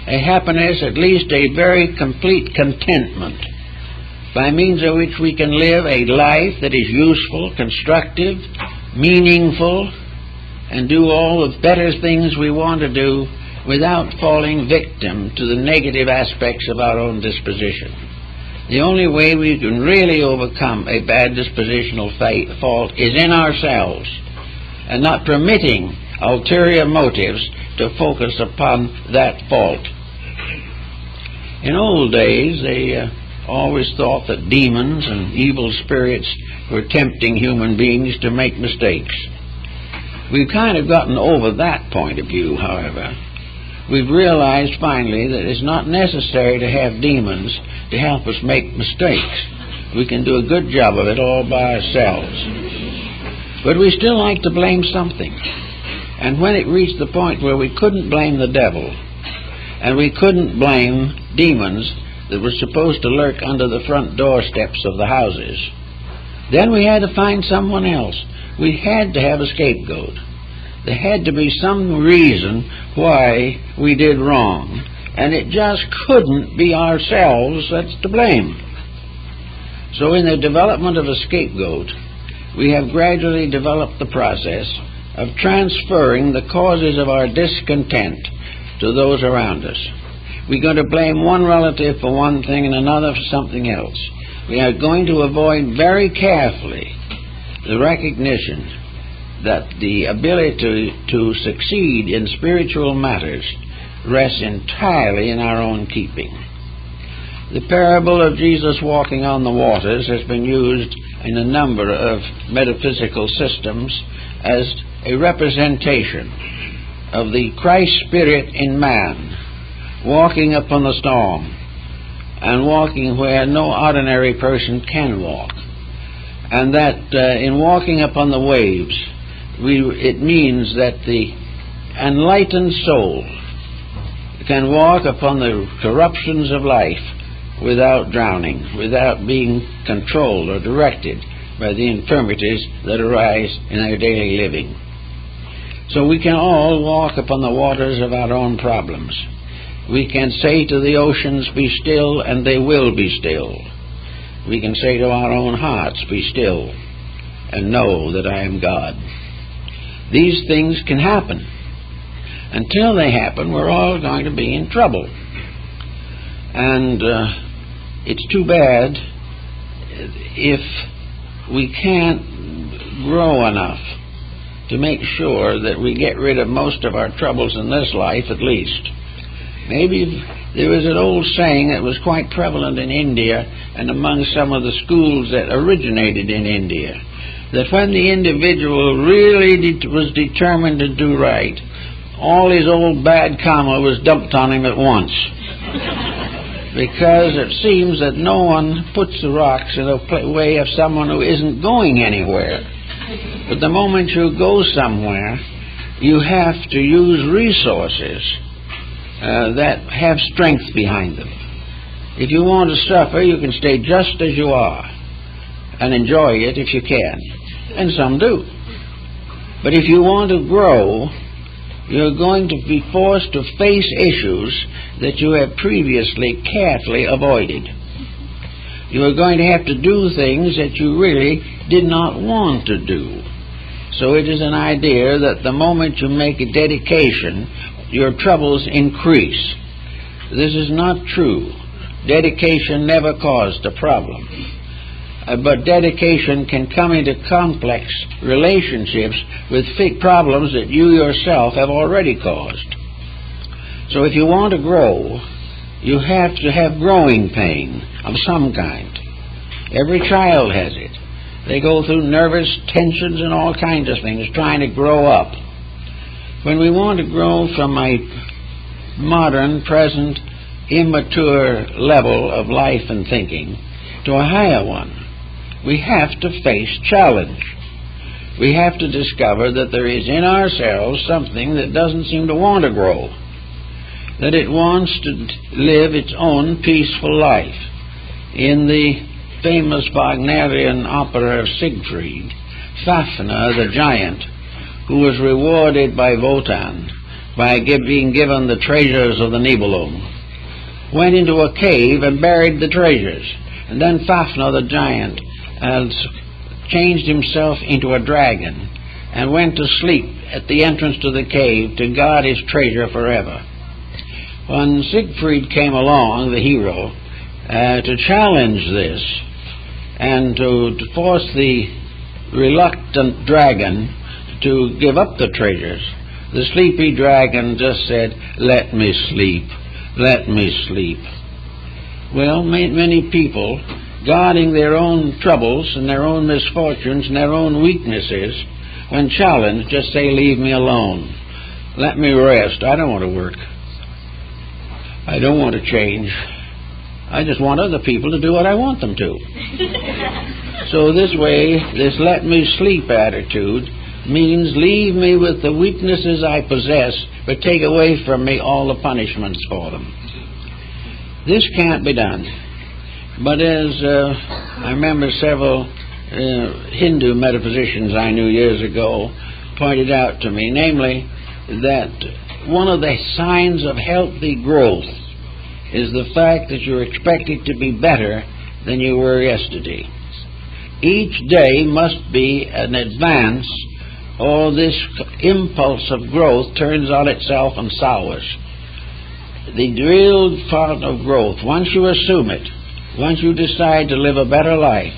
S1: A happiness, at least a very complete contentment, by means of which we can live a life that is useful, constructive, meaningful, and do all the better things we want to do without falling victim to the negative aspects of our own disposition. The only way we can really overcome a bad dispositional fault is in ourselves, and not permitting ulterior motives to focus upon that fault. In old days, they always thought that demons and evil spirits were tempting human beings to make mistakes. We've kind of gotten over that point of view, however. We've realized finally that it's not necessary to have demons to help us make mistakes. We can do a good job of it all by ourselves. But we still like to blame something. And when it reached the point where we couldn't blame the devil, and we couldn't blame demons that were supposed to lurk under the front doorsteps of the houses, then we had to find someone else. We had to have a scapegoat. There had to be some reason why we did wrong, and it just couldn't be ourselves that's to blame. So in the development of a scapegoat, we have gradually developed the process of transferring the causes of our discontent to those around us. We're going to blame one relative for one thing and another for something else. We are going to avoid very carefully the recognition that the ability to succeed in spiritual matters rests entirely in our own keeping. The parable of Jesus walking on the waters has been used in a number of metaphysical systems as a representation of the Christ spirit in man, walking upon the storm and walking where no ordinary person can walk. And that in walking upon the waves, it means that the enlightened soul can walk upon the corruptions of life without drowning, without being controlled or directed by the infirmities that arise in our daily living. So we can all walk upon the waters of our own problems. We can say to the oceans, "Be still," and they will be still. We can say to our own hearts, "Be still, and know that I am God." These things can happen. Until they happen, we're all going to be in trouble. And it's too bad if we can't grow enough to make sure that we get rid of most of our troubles in this life, at least. Maybe there was an old saying that was quite prevalent in India and among some of the schools that originated in India, that when the individual really was determined to do right, all his old bad karma was dumped on him at once. Because it seems that no one puts the rocks in the way of someone who isn't going anywhere. But the moment you go somewhere, you have to use resources that have strength behind them. If you want to suffer, you can stay just as you are and enjoy it if you can. And some do. But if you want to grow, you're going to be forced to face issues that you have previously carefully avoided. You are going to have to do things that you really did not want to do. So it is an idea that the moment you make a dedication, your troubles increase. This is not true. Dedication never caused a problem. But dedication can come into complex relationships with problems that you yourself have already caused. So if you want to grow, you have to have growing pain of some kind. Every child has it. They go through nervous tensions and all kinds of things trying to grow up. When we want to grow from a modern, present, immature level of life and thinking to a higher one, we have to face challenge. We have to discover that there is in ourselves something that doesn't seem to want to grow, that it wants to live its own peaceful life. In the famous Wagnerian opera of Siegfried, Fafner, the giant, who was rewarded by Wotan by being given the treasures of the Nibelung, went into a cave and buried the treasures. And then Fafner, the giant, changed himself into a dragon and went to sleep at the entrance to the cave to guard his treasure forever. When Siegfried came along, the hero, to challenge this and to force the reluctant dragon to give up the treasures, the sleepy dragon just said, "Let me sleep, let me sleep." Well, many people, guarding their own troubles and their own misfortunes and their own weaknesses, when challenged, just say, "Leave me alone. Let me rest. I don't want to work. I don't want to change. I just want other people to do what I want them to." So this way, this "let me sleep" attitude means leave me with the weaknesses I possess, but take away from me all the punishments for them. This can't be done. But as I remember several Hindu metaphysicians I knew years ago pointed out to me, namely that one of the signs of healthy growth is the fact that you're expected to be better than you were yesterday. Each day must be an advance, or this impulse of growth turns on itself and sours. The real part of growth, once you assume it, once you decide to live a better life,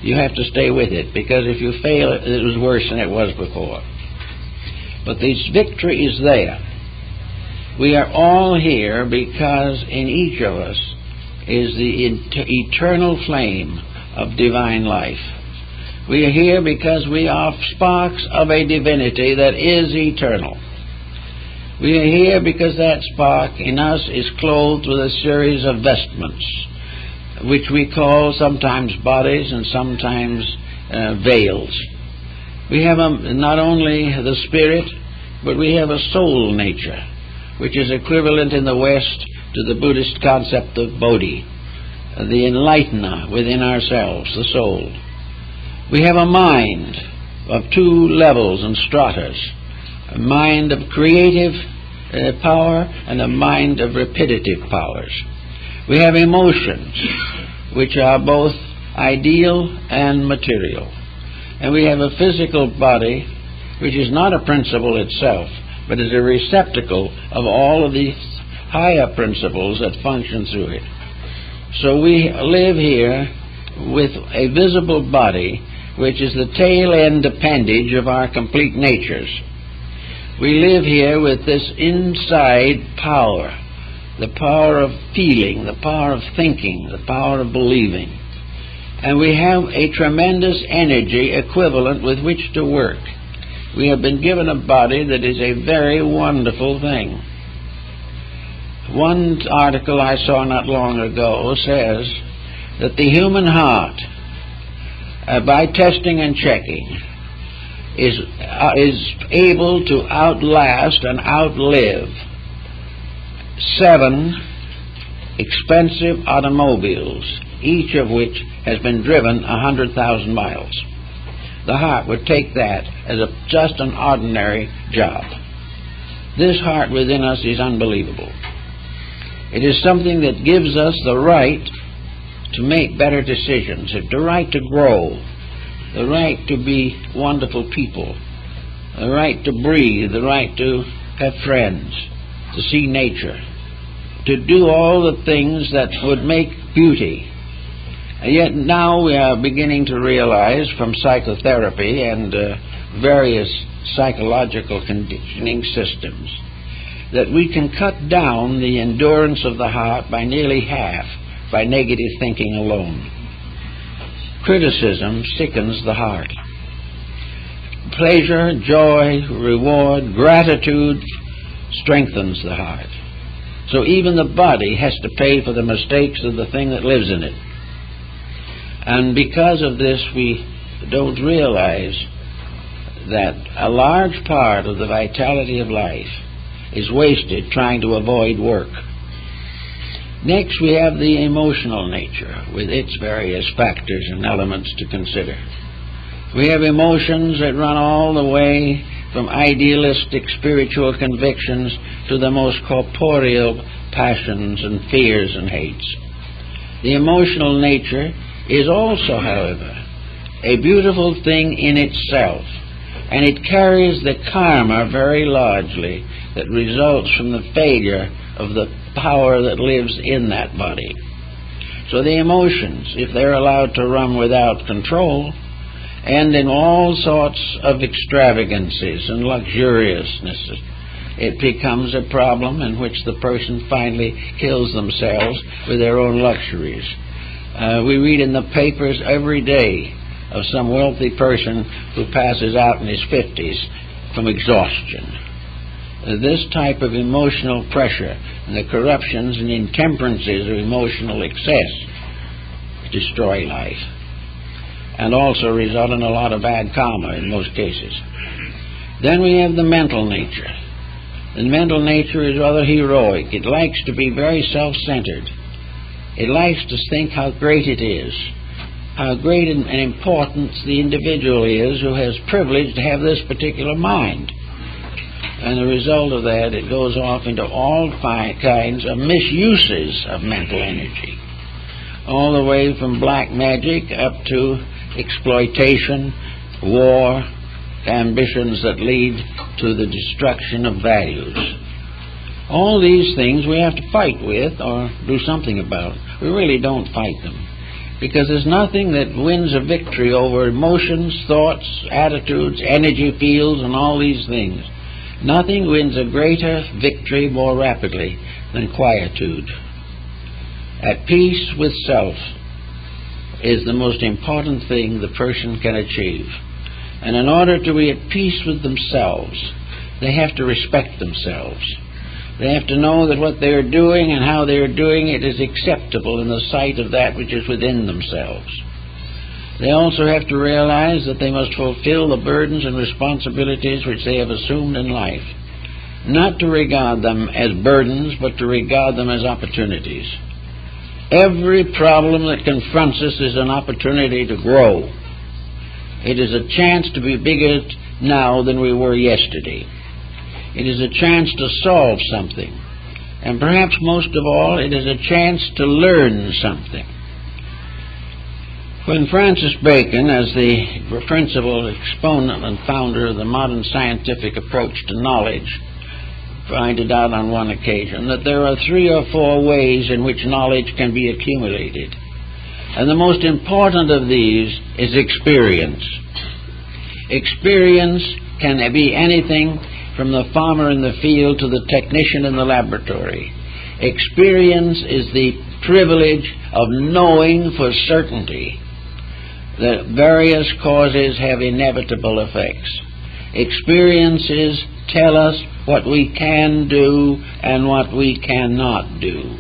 S1: you have to stay with it, because if you fail, it was worse than it was before. But this victory is there. We are all here because in each of us is the eternal flame of divine life. We are here because we are sparks of a divinity that is eternal. We are here because that spark in us is clothed with a series of vestments, which we call sometimes bodies and sometimes veils. We have not only the spirit, but we have a soul nature. which is equivalent in the West to the Buddhist concept of Bodhi, the enlightener within ourselves, the soul. We have a mind of two levels and stratas, a mind of creative power and a mind of repetitive powers. We have emotions, which are both ideal and material. And we have a physical body, which is not a principle itself, but is a receptacle of all of these higher principles that function through it. So we live here with a visible body, which is the tail end appendage of our complete natures. We live here with this inside power, the power of feeling, the power of thinking, the power of believing. And we have a tremendous energy equivalent with which to work. We have been given a body that is a very wonderful thing. One article I saw not long ago says that the human heart, by testing and checking, is able to outlast and outlive 7 expensive automobiles, each of which has been driven 100,000 miles. The heart would take that as just an ordinary job. This heart within us is unbelievable. It is something that gives us the right to make better decisions, the right to grow, the right to be wonderful people, the right to breathe, the right to have friends, to see nature, to do all the things that would make beauty. And yet now we are beginning to realize from psychotherapy and various psychological conditioning systems that we can cut down the endurance of the heart by nearly half by negative thinking alone. Criticism sickens the heart. Pleasure, joy, reward, gratitude strengthens the heart. So even the body has to pay for the mistakes of the thing that lives in it. And because of this, we don't realize that a large part of the vitality of life is wasted trying to avoid work. Next, we have the emotional nature with its various factors and elements to consider. We have emotions that run all the way from idealistic spiritual convictions to the most corporeal passions and fears and hates. The emotional nature is also, however, a beautiful thing in itself, and it carries the karma very largely that results from the failure of the power that lives in that body. So the emotions, if they're allowed to run without control, end in all sorts of extravagances and luxuriousness. It becomes a problem in which the person finally kills themselves with their own luxuries. We read in the papers every day of some wealthy person who passes out in his 50s from exhaustion. This type of emotional pressure and the corruptions and intemperances of emotional excess destroy life and also result in a lot of bad karma in most cases. Then we have the mental nature. The mental nature is rather heroic. It likes to be very self-centered. It likes to think how great it is, how great and important the individual is who has privilege to have this particular mind. And the result of that, it goes off into all kinds of misuses of mental energy, all the way from black magic up to exploitation, war, ambitions that lead to the destruction of values. All these things we have to fight with or do something about. We really don't fight them, because there's nothing that wins a victory over emotions, thoughts, attitudes, energy fields, and all these things. Nothing wins a greater victory more rapidly than quietude. At peace with self is the most important thing the person can achieve. And in order to be at peace with themselves, they have to respect themselves. They have to know that what they're doing and how they're doing it is acceptable in the sight of that which is within themselves. They also have to realize that they must fulfill the burdens and responsibilities which they have assumed in life. not to regard them as burdens, but to regard them as opportunities. Every problem that confronts us is an opportunity to grow. It is a chance to be bigger now than we were yesterday. It is a chance to solve something. And perhaps most of all, it is a chance to learn something. When Francis Bacon, as the principal exponent and founder of the modern scientific approach to knowledge, pointed out on one occasion that there are 3 or 4 ways in which knowledge can be accumulated. And the most important of these is experience. Experience can be anything from the farmer in the field to the technician in the laboratory. Experience is the privilege of knowing for certainty that various causes have inevitable effects. Experiences tell us what we can do and what we cannot do.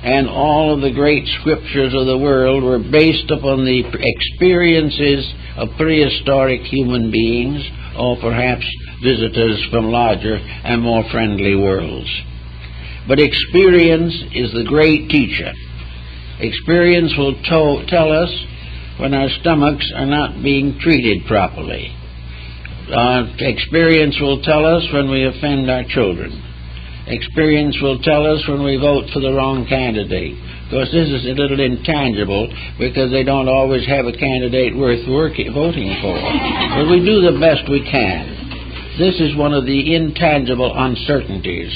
S1: And all of the great scriptures of the world were based upon the experiences of prehistoric human beings, or perhaps visitors from larger and more friendly worlds. But experience is the great teacher. Experience will tell us when our stomachs are not being treated properly. Experience will tell us when we offend our children. Experience will tell us when we vote for the wrong candidate. Of course, this is a little intangible because they don't always have a candidate worth voting for. But we do the best we can. This is one of the intangible uncertainties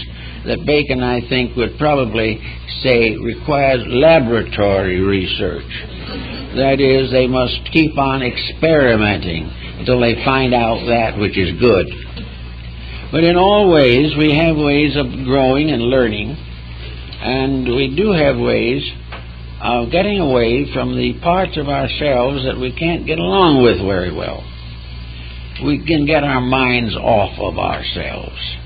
S1: that Bacon, I think, would probably say requires laboratory research. That is, they must keep on experimenting until they find out that which is good. But in all ways, we have ways of growing and learning, and we do have ways of getting away from the parts of ourselves that we can't get along with very well. We can get our minds off of ourselves.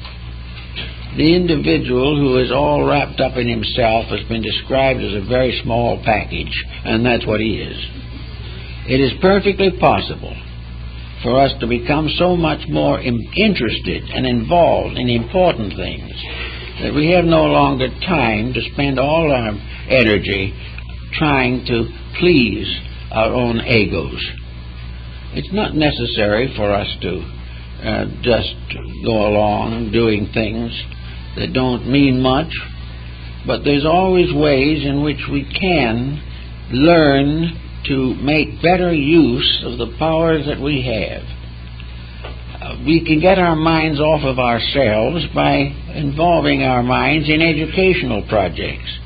S1: The individual who is all wrapped up in himself has been described as a very small package, and that's what he is. It is perfectly possible for us to become so much more interested and involved in important things that we have no longer time to spend all our energy trying to please our own egos. It's not necessary for us to just go along doing things that don't mean much, but there's always ways in which we can learn to make better use of the powers that we have. We can get our minds off of ourselves by involving our minds in educational projects.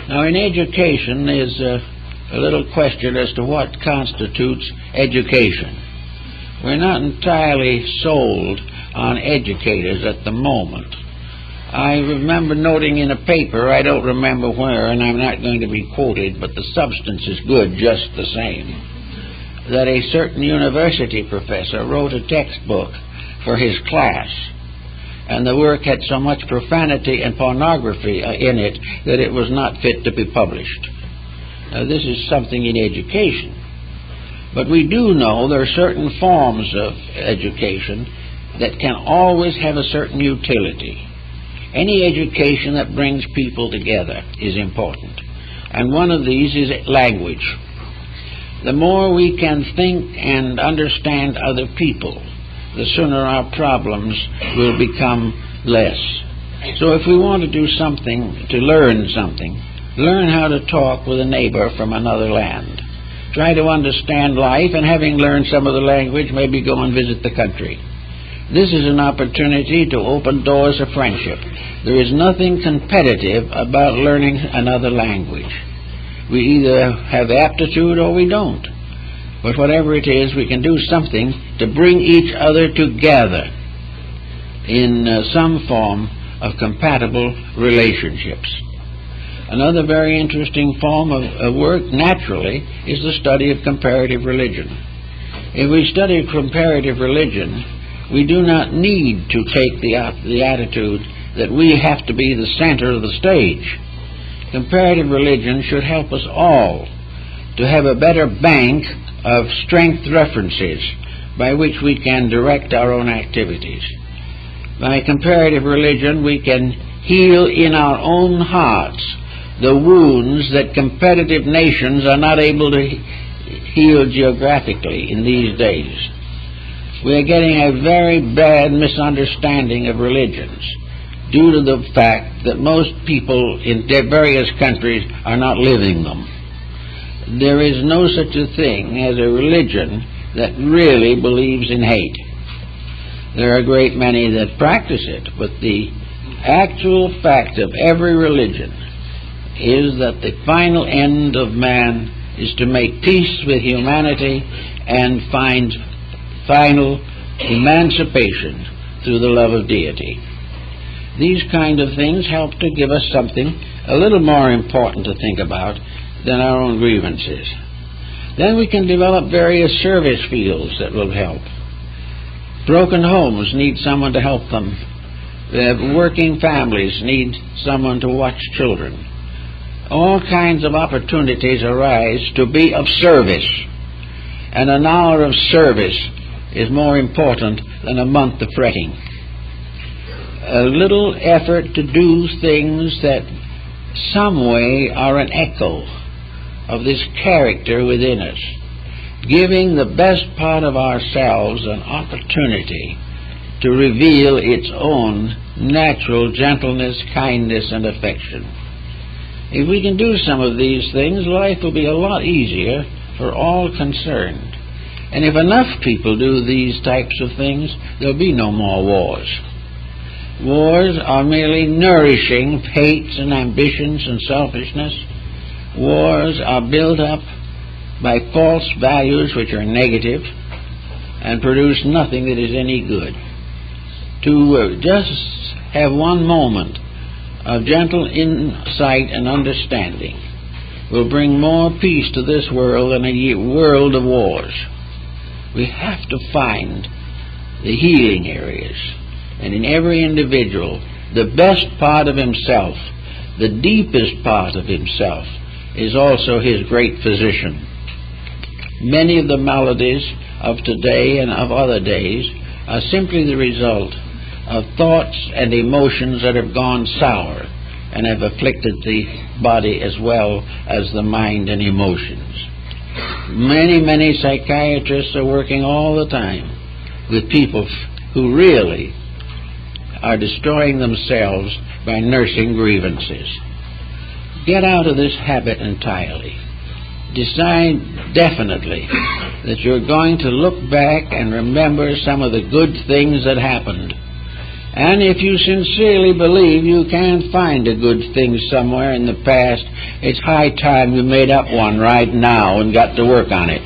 S1: Now, in education, there's a little question as to what constitutes education. We're not entirely sold on educators at the moment. I remember noting in a paper, I don't remember where, and I'm not going to be quoted, but the substance is good just the same, that a certain university professor wrote a textbook for his class, and the work had so much profanity and pornography in it that it was not fit to be published. Now, this is something in education. But we do know there are certain forms of education that can always have a certain utility. Any education that brings people together is important. And one of these is language. The more we can think and understand other people, the sooner our problems will become less. So if we want to do something, to learn something, learn how to talk with a neighbor from another land. Try to understand life, and having learned some of the language, maybe go and visit the country. This is an opportunity to open doors of friendship. There is nothing competitive about learning another language. We either have aptitude or we don't. But whatever it is, we can do something to bring each other together in some form of compatible relationships. Another very interesting form of work, naturally, is the study of comparative religion. If we study comparative religion, we do not need to take the attitude that we have to be the center of the stage. Comparative religion should help us all to have a better bank of strength references by which we can direct our own activities. By comparative religion, we can heal in our own hearts the wounds that competitive nations are not able to heal geographically in these days. We are getting a very bad misunderstanding of religions due to the fact that most people in various countries are not living them. There is no such a thing as a religion that really believes in hate. There are a great many that practice it, but the actual fact of every religion is that the final end of man is to make peace with humanity and find final emancipation through the love of deity. These kind of things help to give us something a little more important to think about than our own grievances. Then we can develop various service fields that will help. Broken homes need someone to help them. Working families need someone to watch children. All kinds of opportunities arise to be of service, and an hour of service is more important than a month of fretting. A little effort to do things that some way are an echo of this character within us, giving the best part of ourselves an opportunity to reveal its own natural gentleness, kindness, and affection. If we can do some of these things, life will be a lot easier for all concerned. And if enough people do these types of things, there'll be no more wars. Wars are merely nourishing hates and ambitions and selfishness. Wars are built up by false values which are negative and produce nothing that is any good. To just have one moment of gentle insight and understanding will bring more peace to this world than a world of wars. We have to find the healing areas, and in every individual, the best part of himself, the deepest part of himself, is also his great physician. Many of the maladies of today and of other days are simply the result of thoughts and emotions that have gone sour and have afflicted the body as well as the mind and emotions. Many psychiatrists are working all the time with people who really are destroying themselves by nursing grievances. Get out of this habit entirely. Decide definitely that you're going to look back and remember some of the good things that happened. And if you sincerely believe you can find a good thing somewhere in the past, it's high time you made up one right now and got to work on it.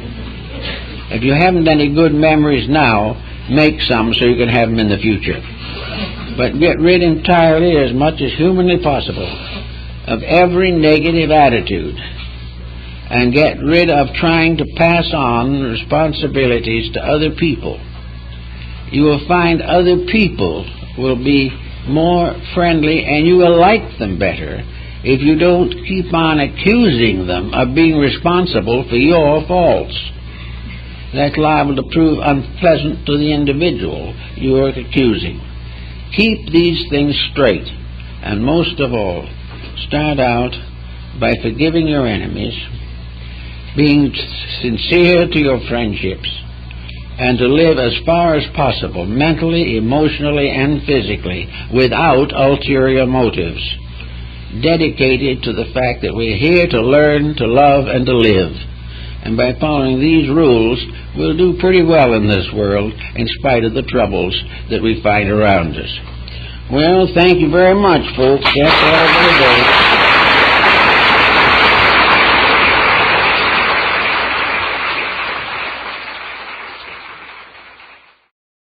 S1: If you haven't any good memories now, make some so you can have them in the future. But get rid entirely, as much as humanly possible, of every negative attitude, and get rid of trying to pass on responsibilities to other people. You will find other people will be more friendly, and you will like them better if you don't keep on accusing them of being responsible for your faults. That's liable to prove unpleasant to the individual you are accusing. Keep these things straight, and most of all, start out by forgiving your enemies, being sincere to your friendships, and to live as far as possible, mentally, emotionally, and physically, without ulterior motives, dedicated to the fact that we're here to learn, to love, and to live. And by following these rules, we'll do pretty well in this world, in spite of the troubles that we find around us. Well, thank you very much, folks. That's all for today.